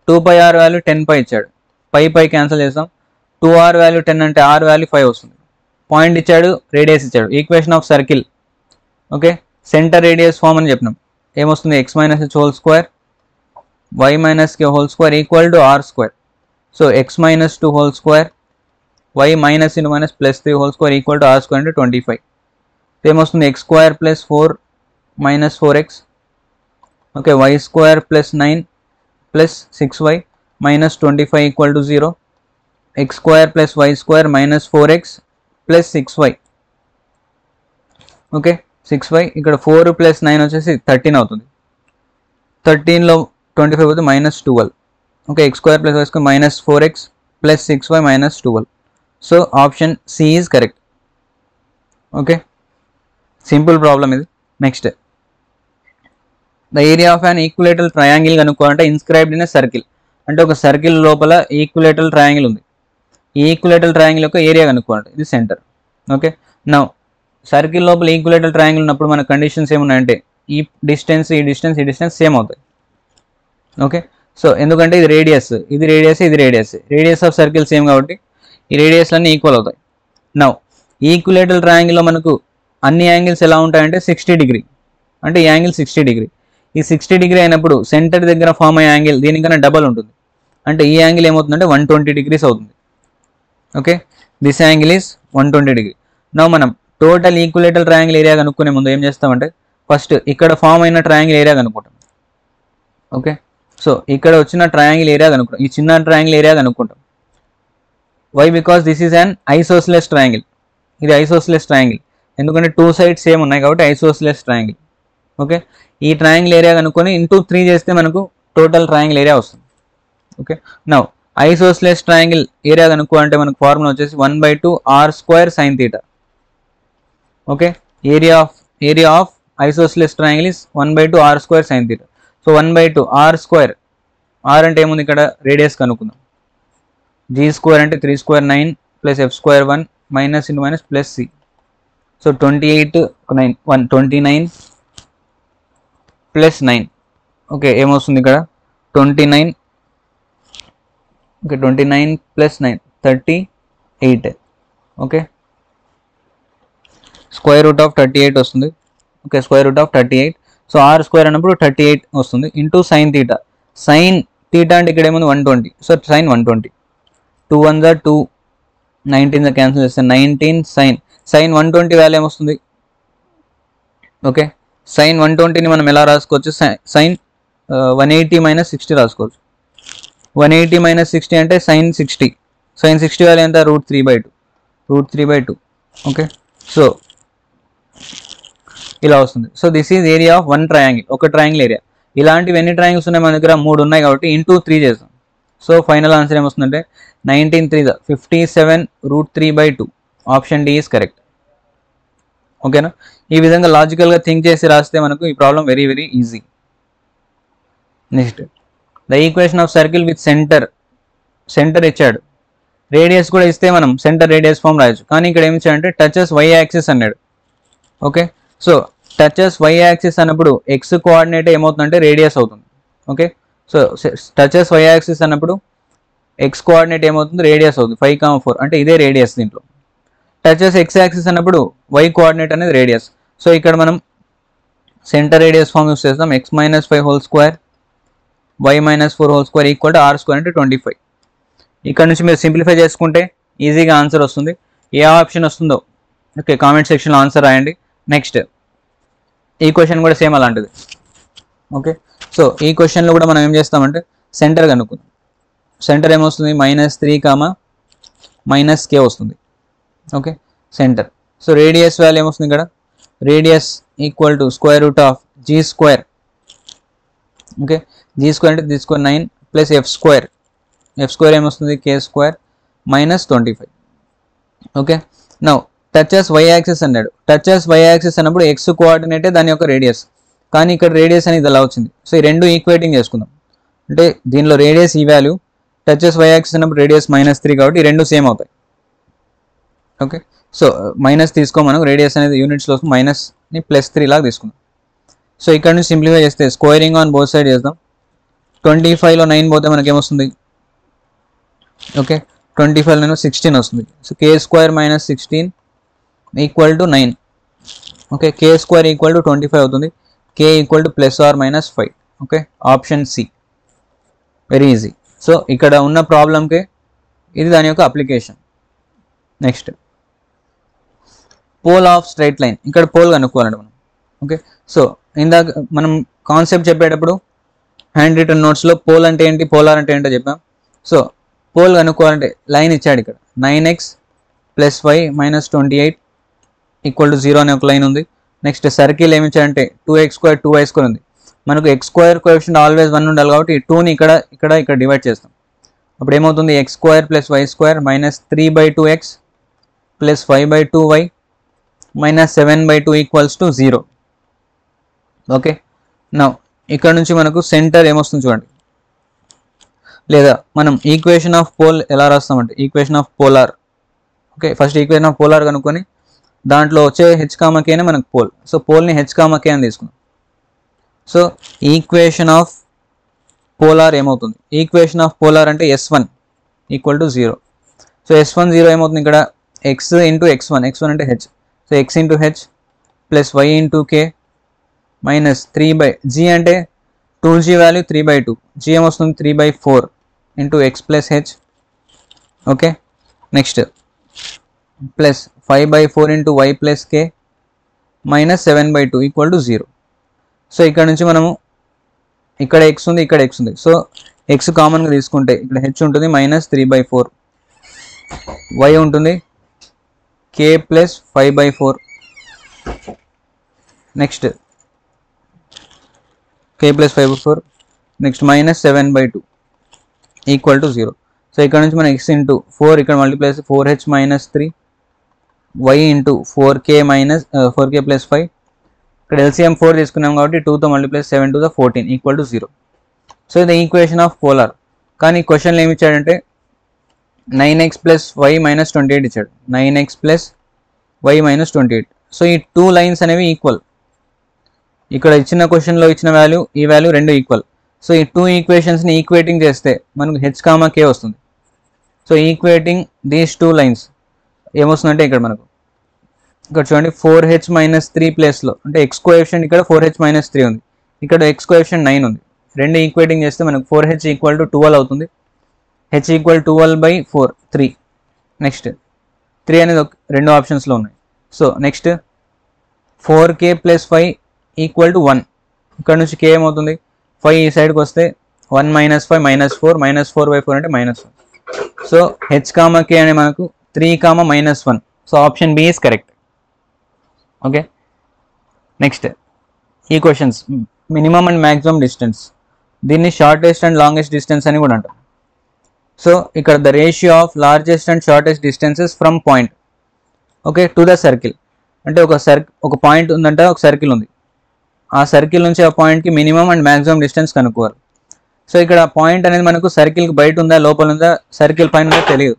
2πr వాల్యూ 10 pi ఇచ్చాడు, పై క్యాన్సిల్ చేస్తాం. 2r వాల్యూ 10 అంటే r వాల్యూ 5 వస్తుంది. పాయింట్ ఇచ్చాడు, రేడియస్ ఇచ్చాడు. Equation of circle okay, centre radius form అని చెప్పినాం. ఏమొస్తుంది? x - h whole square y - k whole square equal to r square. So x - 2 whole square y minus into minus plus 3 whole square equal to r square అంటే 25. ఏమొస్తుంది? x square plus 4 minus 4x. Okay, y square plus 9 plus 6y minus 25 equal to 0. x square plus y square minus 4x plus 6y. Okay, 6y ఇక్కడ 4 ప్లస్ 9 వచ్చేసి 13 అవుతుంది. 13లో 25 పోతే minus 12. Okay, x square plus y square minus 4x plus 6y minus 12. So option C is correct. Okay, simple problem ఇది. Next the area of an equilateral triangle కనుక్కోవాలంటే ఇన్స్క్రైబ్డ్ ఇన్ ఎ సర్కిల్ అంటే ఒక సర్కిల్ లోపల ఈక్విలేటరల్ ట్రయాంగిల్ ఉంది. ఈ ఈక్విలేటరల్ ట్రయాంగిల్ యొక్క ఏరియా కనుక్కోవాలంటే ఇది సెంటర్. ఓకే, నౌ సర్కిల్ లోపల ఈక్విలేటరల్ ట్రయాంగిల్ ఉన్నప్పుడు మన కండిషన్స్ ఏమున్నాయంటే ఈ డిస్టెన్స్ సేమ్ అవుతాయి. ఓకే, సో ఎందుకంటే ఇది రేడియస్, ఇది రేడియస్, ఇది radius, radius of circle same కాబట్టి ఈ రేడియస్లన్నీ ఈక్వల్ అవుతాయి. నౌ ఈక్విలేటరల్ ట్రయాంగిల్లో మనకు అన్ని యాంగిల్స్ ఎలా ఉంటాయంటే 60 డిగ్రీ, అంటే ఈ యాంగిల్ 60 డిగ్రీ. ఈ 60 డిగ్రీ అయినప్పుడు సెంటర్ దగ్గర ఫామ్ అయ్యే యాంగిల్ దీనికన్నా డబల్ ఉంటుంది, అంటే ఈ యాంగిల్ ఏమవుతుందంటే 120 degrees అవుతుంది. Okay, this angle is 120 degree. Now మనం టోటల్ ఈక్విలేటరల్ ట్రయాంగిల్ ఏరియా కనుక్కునే ముందు ఏం చేస్తామంటే ఫస్ట్ ఇక్కడ ఫామ్ అయిన ట్రయాంగిల్ ఏరియా కనుక్కుంటాం. ఓకే, సో ఇక్కడ వచ్చిన ట్రయాంగిల్ ఏరియా కనుక్కుంటాం, ఈ చిన్న ట్రయాంగిల్ ఏరియా కనుక్కుంటాం. Why? Because this is an isosceles triangle. ఇది ఐసోస్లెస్ ట్రయాంగిల్ ఎందుకంటే 2 sides సేమ్ ఉన్నాయి కాబట్టి ఐసోస్లెస్ ట్రయాంగిల్. ఓకే, ఈ ట్రయాంగిల్ ఏరియా కనుక్కొని ఇంటూ 3 చేస్తే మనకు టోటల్ ట్రయాంగిల్ ఏరియా వస్తుంది. Okay, now isosceles triangle area కనుక్కోవాలంటే మనకు ఫార్ములా వచ్చేసి 1/2 r² sin θ. Okay, area of isosceles triangle is 1/2 r² sin θ. So 1/2 r², r అంటే ఏముంది ఇక్కడ రేడియస్ కనుక్కుందాం. జీ స్క్వేర్ అంటే 3 square 9 plus f square 1 minus into minus plus c. So 28 9 129 plus 9. Okay ఏమొస్తుంది ఇక్కడ 29. Okay 29 plus 9 38. Okay square root of 38 వస్తుంది. Okay square root of 38. So r square అన్నప్పుడు 38 వస్తుంది into sine theta. Sine theta అంటే ఇక్కడ ఏముంది 120. So sign 120. 2 1 2 19 క్యాన్సిల్ చేస్తే 19 సైన్ 120 వాల్యూ ఏమొస్తుంది. ఓకే సైన్ 120ని మనం ఎలా రాసుకోవచ్చు, సైన్ 180 మైనస్ 60 రాసుకోవచ్చు. 180 మైనస్ 60 అంటే సైన్ 60. సైన్ 60 వాల్యూ ఎంత √3/2. ఓకే సో ఇలా వస్తుంది. So this is area of one triangle, ఒక ట్రయాంగిల్ ఏరియా. ఇలాంటివి ఎన్ని ట్రయాంగిల్స్ ఉన్నాయి మన దగ్గర, 3 ఉన్నాయి కాబట్టి ఇంటూ 3 చేస్తాం. సో ఫైనల్ ఆన్సర్ ఏమొస్తుందంటే 19 3 57 √3/2. Option D is correct. ఓకేనా, ఈ విధంగా లాజికల్గా థింక్ చేసి రాస్తే మనకు ఈ problem very very easy. Next the equation of circle with centre ఇచ్చాడు, రేడియస్ కూడా ఇస్తే మనం సెంటర్ రేడియస్ ఫామ్ రాయొచ్చు. కానీ ఇక్కడ ఏమి ఇచ్చాడంటే టచెస్ వై యాక్సిస్ అన్నాడు. Okay so touches y axis అన్నప్పుడు ఎక్స్ కోఆర్డినేట్ ఏమవుతుందంటే రేడియస్ అవుతుంది. Okay so touches y axis అన్నప్పుడు ఎక్స్ కోఆర్డినేట్ ఏమవుతుంది, రేడియస్ అవుతుంది. 5,4 అంటే ఇదే రేడియస్. దీంట్లో టచెస్ ఎక్స్ యాక్సిస్ అన్నప్పుడు వై కోఆర్డినేట్ అనేది రేడియస్. సో ఇక్కడ మనం సెంటర్ రేడియస్ ఫామ్ యూస్ చేస్తాం. x - 5 whole square y - 4 whole square equal to r square అంటే 25. ఇక్కడ నుంచి మీరు సింప్లిఫై చేసుకుంటే ఈజీగా ఆన్సర్ వస్తుంది. ఏ ఆప్షన్ వస్తుందో ఓకే కామెంట్ సెక్షన్లో ఆన్సర్ రాయండి. నెక్స్ట్ ఈ క్వశ్చన్ కూడా సేమ్ అలాంటిది. ఓకే సో ఈ క్వశ్చన్లో కూడా మనం ఏం చేస్తామంటే సెంటర్ కనుక్కుందాం. సెంటర్ ఏమొస్తుంది -3, -k వస్తుంది. Okay centre. So radius value ఏమొస్తుంది ఇక్కడ, radius equal to square root of g square. Okay g square అంటే 3 స్క్వేర్ 9 ప్లస్ ఎఫ్ స్క్వేర్ ఏమొస్తుంది k square -25. Okay now touches y axis అన్నాడు. టచెస్ వై యాక్సిస్ అన్నప్పుడు ఎక్స్ కోఆర్డినేటే దాని యొక్క రేడియస్, కానీ ఇక్కడ రేడియస్ అనేది ఇలా వచ్చింది. సో ఈ రెండు ఈక్వేటింగ్ చేసుకుందాం. అంటే దీనిలో రేడియస్ ఈ వాల్యూ, టచెస్ వై యాక్సిస్ అన్నప్పుడు రేడియస్ -3 కాబట్టి ఈ రెండు సేమ్ అవుతాయి. ఓకే సో మైనస్ తీసుకో, మనం రేడియస్ అనేది యూనిట్స్లో మైనస్ని +3 లాగా తీసుకుందాం. సో ఇక్కడ నుంచి సింప్లిఫై చేస్తే స్క్వేరింగ్ ఆన్ బోత్ సైడ్ చేద్దాం. 25లో 9 పోతే మనకేమొస్తుంది, ఓకే 25లో 16 వస్తుంది. So k square -16 equal to 9. Okay k square equal to 25 అవుతుంది. k equal to +or-5. Okay option C very easy. So ఇక్కడ ఉన్న ప్రాబ్లంకి ఇది దాని యొక్క application. Next pole of straight line. ఇక్కడ పోల్ కనుక్కోవాలండి మనం. ఓకే సో ఇందాక మనం కాన్సెప్ట్ చెప్పేటప్పుడు హ్యాండ్ రిటన్ నోట్స్లో పోల్ అంటే ఏంటి, పోలార్ అంటే ఏంటో చెప్పాం. సో పోల్ కనుక్కోవాలంటే లైన్ ఇచ్చాడు ఇక్కడ 9x + y - 28 ఈక్వల్ టు 0 అనే ఒక లైన్ ఉంది. నెక్స్ట్ సర్కిల్ ఏమి ఇచ్చాడంటే 2x² 2y² ఉంది. మనకు x² కోఎఫిషియంట్ ఆల్వేస్ 1 ఉండాలి కాబట్టి ఈ 2ని ఇక్కడ డివైడ్ చేస్తాం. అప్పుడు ఏమవుతుంది x² + y² -3/2x + 5/2y -7/2 equals to 0. Okay now ఇక్కడ నుంచి మనకు సెంటర్ ఏమొస్తుంది చూడండి. లేదా మనం ఈక్వేషన్ ఆఫ్ పోల్ ఎలా రాస్తామంటే equation of polar. Okay first equation of polar కనుక్కొని దాంట్లో వచ్చే h,k మనకు పోల్. సో పోల్ని h,k అని తీసుకున్నాం. సో ఈక్వేషన్ ఆఫ్ పోలార్ ఏమవుతుంది, ఈక్వేషన్ ఆఫ్ పోలార్ అంటే S1 equal to 0. So S1 0 ఏమవుతుంది ఇక్కడ x ఇంటూ x1 అంటే h. So x into h plus y into k -3/g అంటే 2g వాల్యూ 3/2. g ఏమొస్తుంది 3/4 into x plus h. Okay next plus 5/4 into y plus k -7/2 equal to 0. So ఇక్కడ నుంచి మనము ఇక్కడ x ఉంది, ఇక్కడ x ఉంది. సో x కామన్గా తీసుకుంటే ఇక్కడ h ఉంటుంది -3/4, y ఉంటుంది k plus 5/4, next k plus 5/4 next -7/2 equal to 0. So ఇక్కడ నుంచి మనం x ఇంటూ 4 ఇక్కడ మల్టిప్లై చేస్తే 4h -3 y into 4k plus 5. ఇక్కడ LCM 4 తీసుకున్నాం కాబట్టి 2తో multiply 7 to the 14 equal to 0. So ఇది ఈక్వేషన్ ఆఫ్ పోలార్. కానీ క్వశ్చన్లో ఏమి ఇచ్చాడంటే 9x ప్లస్ వై మైనస్ 28 ఇచ్చాడు. 9x plus y minus 28. So ఈ 2 లైన్స్ అనేవి ఈక్వల్. ఇక్కడ ఇచ్చిన క్వశ్చన్లో ఇచ్చిన వాల్యూ ఈ వాల్యూ రెండు ఈక్వల్. సో ఈ 2 ఈక్వేషన్స్ని ఈక్వేటింగ్ చేస్తే మనకు హెచ్ కామా కే వస్తుంది. సో ఈక్వేటింగ్ దీస్ 2 లైన్స్ ఏమొస్తుందంటే ఇక్కడ మనకు ఇక్కడ చూడండి 4h మైనస్ 3 ప్లేస్లో అంటే ఎక్స్ కోఎఫిషియంట్ ఇక్కడ 4h మైనస్ 3 ఉంది, ఇక్కడ ఎక్స్ కోఎఫిషియంట్ 9 ఉంది. రెండు ఈక్వేటింగ్ చేస్తే మనకు 4h ఈక్వల్ టు 12 అవుతుంది. h equal 12/4 3. నెక్స్ట్ 3 అనేది రెండు ఆప్షన్స్లో ఉన్నాయి. So next 4k plus 5 equal to 1. ఇక్కడ నుంచి k ఏమవుతుంది 5 ఈ సైడ్కి వస్తే 1 మైనస్ 5 మైనస్ 4 మైనస్ 4/4 అంటే -1. సో h కామా k అనే మనకు 3 comma -1. So option B is correct. Okay, next ఈ questions minimum and maximum distance, దీన్ని షార్టెస్ట్ అండ్ లాంగెస్ట్ డిస్టెన్స్ అని కూడా అంటాం. సో ఇక్కడ the ratio of largest and shortest distances from point okay to the circle. అంటే ఒక పాయింట్ ఉందంటే ఒక సర్కిల్ ఉంది, ఆ సర్కిల్ నుంచి ఆ పాయింట్కి మినిమం అండ్ మ్యాక్సిమం డిస్టెన్స్ కనుక్కోవాలి. సో ఇక్కడ పాయింట్ అనేది మనకు సర్కిల్కి బయట ఉందా లోపల ఉందా సర్కిల్ పైన ఉందా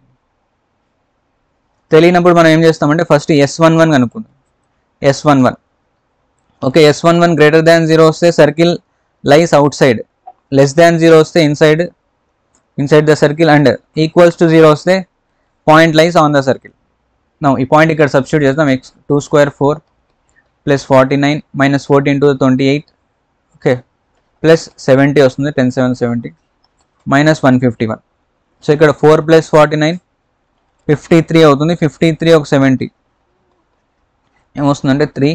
తెలియనప్పుడు మనం ఏం చేస్తామంటే ఫస్ట్ S11 కనుక్కుందాం. S11 okay, S11 greater than 0 వస్తే సర్కిల్ లైస్ అవుట్ సైడ్, లెస్ దాన్ 0 వస్తే inside the circle and equals to 0 వస్తే point lies on the circle. Now ఈ పాయింట్ ఇక్కడ సబ్స్టిట్యూట్ చేద్దాం. x2 square 4 plus 49 minus 14 to 28 okay plus 70 వస్తుంది 10 7 70 మైనస్ 151. సో ఇక్కడ 4 ప్లస్ 49 53 అవుతుంది. 53 ఒక 70 ఏమొస్తుందంటే 3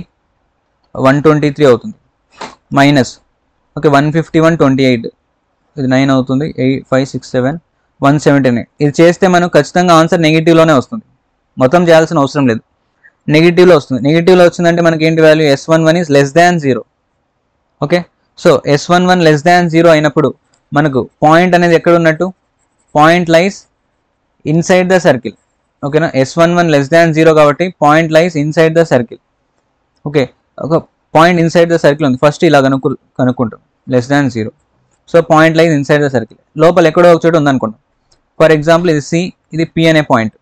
123 అవుతుంది. మైనస్ ఓకే 151 28 ఇది 9 అవుతుంది. 8 5 6 7 179. ఇది చేస్తే మనకు ఖచ్చితంగా ఆన్సర్ నెగిటివ్లోనే వస్తుంది, మొత్తం చేయాల్సిన అవసరం లేదు, నెగిటివ్లో వస్తుంది. నెగిటివ్లో వచ్చిందంటే మనకి ఏంటి value S11 is less than 0. Okay, so S11 less than 0 అయినప్పుడు మనకు పాయింట్ అనేది ఎక్కడ ఉన్నట్టు, point lies inside the circle. ఓకేనా, S11 లెస్ దాన్ 0 కాబట్టి point lies inside the circle. Okay, ఒక పాయింట్ ఇన్సైడ్ ద సర్కిల్ ఉంది, ఫస్ట్ ఇలా కనుక్కుంటాం less than 0. So point lies inside the circle, లోపల ఎక్కడో ఒక చోటు ఉందనుకుంటాం. ఫర్ ఎగ్జాంపుల్ ఇది C, ఇది P అనే పాయింట్.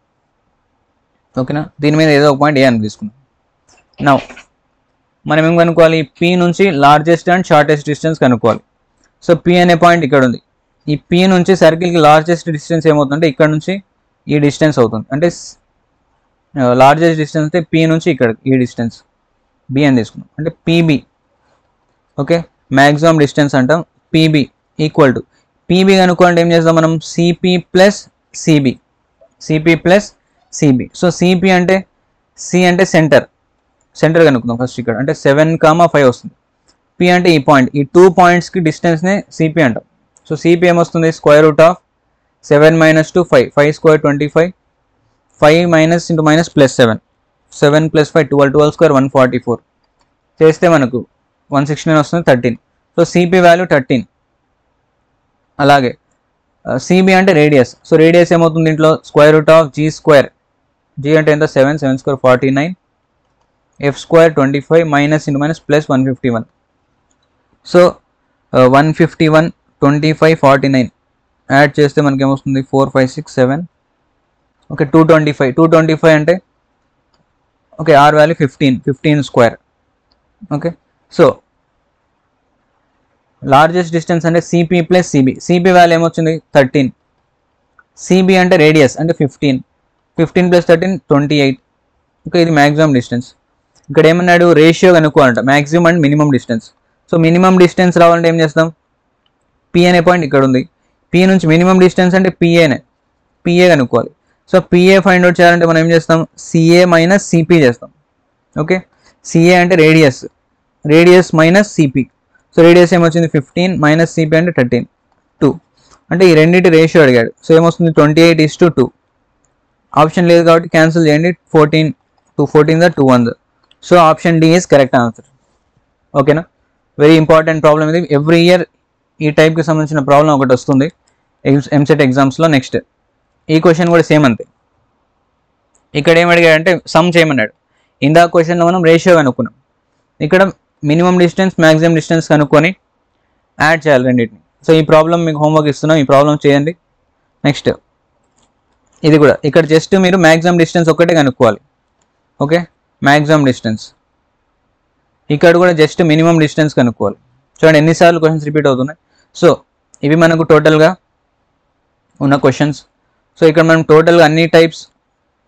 ఓకేనా, దీని మీద ఏదో ఒక పాయింట్ ఏ అని తీసుకున్నాం. నౌ మనం ఏం కనుక్కోవాలి, P నుంచి లార్జెస్ట్ అండ్ షార్టెస్ట్ డిస్టెన్స్ కనుక్కోవాలి. సో P అనే పాయింట్ ఇక్కడ ఉంది, ఈ P నుంచి సర్కిల్కి లార్జెస్ట్ డిస్టెన్స్ ఏమవుతుందంటే ఇక్కడ నుంచి ఈ డిస్టెన్స్ అవుతుంది. అంటే లార్జెస్ట్ డిస్టెన్స్ అయితే P నుంచి ఇక్కడ ఈ డిస్టెన్స్ B అని తీసుకున్నాం, అంటే PB. ఓకే, మ్యాక్సిమం డిస్టెన్స్ అంటాం. PB ఈక్వల్ టు PB కనుక్కోండి ఏం చేద్దాం మనం, CP plus CB. So CP అంటే C అంటే సెంటర్ కనుక్కుందాం ఫస్ట్ ఇక్కడ, అంటే 7,5 వస్తుంది. P అంటే ఈ పాయింట్, ఈ 2 పాయింట్స్కి డిస్టెన్స్నే CP అంటాం. సో CP ఏమొస్తుంది, square root of 7 minus 2 5, 5 square 25, 5 minus into minus plus 7, 7 plus 5 12 square 144 చేస్తే మనకు 169 వస్తుంది 13. So CP value 13. అలాగే CB అంటే రేడియస్. సో రేడియస్ ఏమవుతుంది దీంట్లో, square root of G square, G అంటే ఎంత 7 square 49, F square 25 minus into minus plus 151. So 151 25 49 add చేస్తే మనకి ఏమొస్తుంది 4 5 6 7 ఓకే 225 అంటే okay R value 15 square. Okay, so largest distance అంటే CP ప్లస్ CB వాల్యూ ఏమొచ్చింది 13. CB అంటే రేడియస్ అంటే 15 ప్లస్ 13 28. ఓకే, ఇది మ్యాక్సిమం డిస్టెన్స్. ఇక్కడ ఏమన్నాడు, రేషియో కనుక్కోవాలంట maximum and minimum distance. So minimum distance రావాలంటే ఏం చేస్తాం, P అనే పాయింట్ ఇక్కడ ఉంది, P నుంచి మినిమం డిస్టెన్స్ అంటే PA కనుక్కోవాలి. సో PA ఫైండ్ అవుట్ చేయాలంటే మనం ఏం చేస్తాం, CA మైనస్ CP చేస్తాం. ఓకే, CA అంటే radius minus CP. So radius ఏమొచ్చింది 15 మైనస్ CP అంటే 13 2. అంటే ఈ రెండింటి రేషియో అడిగాడు. సో ఏమొస్తుంది 28:2. ఆప్షన్ లేదు కాబట్టి క్యాన్సిల్ చేయండి, 14 2 14 2 1. So option D is correct answer. ఓకేనా, వెరీ ఇంపార్టెంట్ ప్రాబ్లమ్ ఇది. ఎవ్రీ ఇయర్ ఈ టైప్కి సంబంధించిన ప్రాబ్లం ఒకటి వస్తుంది ఎంసెట్ ఎగ్జామ్స్లో. నెక్స్ట్ ఈ క్వశ్చన్ కూడా సేమ్ అంతే. ఇక్కడ ఏం అడిగాడంటే సమ్ చేయమన్నాడు. ఇందా క్వశ్చన్లో మనం రేషియో కనుక్కున్నాం, ఇక్కడ మినిమం డిస్టెన్స్ మ్యాక్సిమం డిస్టెన్స్ కనుక్కొని యాడ్ చేయాలి రెండింటిని. సో ఈ ప్రాబ్లం మీకు హోంవర్క్ ఇస్తున్నాం, ఈ ప్రాబ్లం చేయండి. నెక్స్ట్ ఇది కూడా ఇక్కడ జస్ట్ మీరు మ్యాక్సిమం డిస్టెన్స్ ఒక్కటే కనుక్కోవాలి. Okay, maximum distance. ఇక్కడ కూడా జస్ట్ మినిమం డిస్టెన్స్ కనుక్కోవాలి. చూడండి ఎన్నిసార్లు క్వశ్చన్స్ రిపీట్ అవుతున్నాయి. సో ఇవి మనకు టోటల్గా ఉన్న క్వశ్చన్స్. సో ఇక్కడ మనం టోటల్గా అన్ని టైప్స్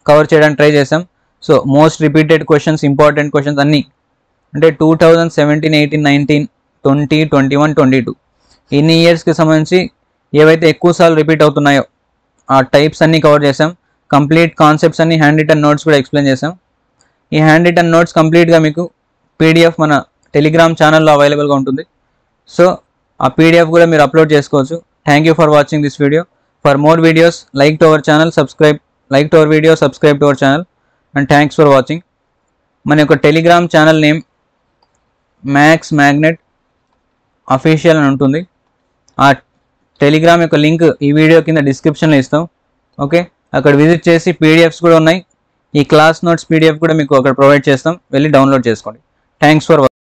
కవర్ చేయడానికి ట్రై చేసాం. So most repeated questions, important questions అన్నీ అంటే 2017, 18, 19, 20, 21, 22 ఇన్ని ఇయర్స్కి సంబంధించి ఏవైతే ఎక్కువసార్లు రిపీట్ అవుతున్నాయో ఆ టైప్స్ అన్నీ కవర్ చేసాం. కంప్లీట్ కాన్సెప్ట్స్ అన్ని హ్యాండ్ రిటన్ నోట్స్ కూడా ఎక్స్ప్లెయిన్ చేసాం. ఈ హ్యాండ్ రిటన్ నోట్స్ కంప్లీట్గా మీకు పీడిఎఫ్ మన టెలిగ్రామ్ ఛానల్లో అవైలబుల్గా ఉంటుంది. సో ఆ పీడిఎఫ్ కూడా మీరు అప్లోడ్ చేసుకోవచ్చు. Thank you for watching this video. For more videos like to our channel, subscribe to our channel and thanks for watching. మన యొక్క Telegram channel name maths magnet official అని ఉంటుంది. ఆ టెలిగ్రామ్ యొక్క లింక్ ఈ వీడియో కింద డిస్క్రిప్షన్లో ఇస్తాం. ఓకే, అక్కడ విజిట్ చేసి పీడిఎఫ్స్ కూడా ఉన్నాయి. ఈ క్లాస్ నోట్స్ పీడిఎఫ్ కూడా మీకు అక్కడ ప్రొవైడ్ చేస్తాం, వెళ్ళి డౌన్లోడ్ చేసుకోండి. Thanks for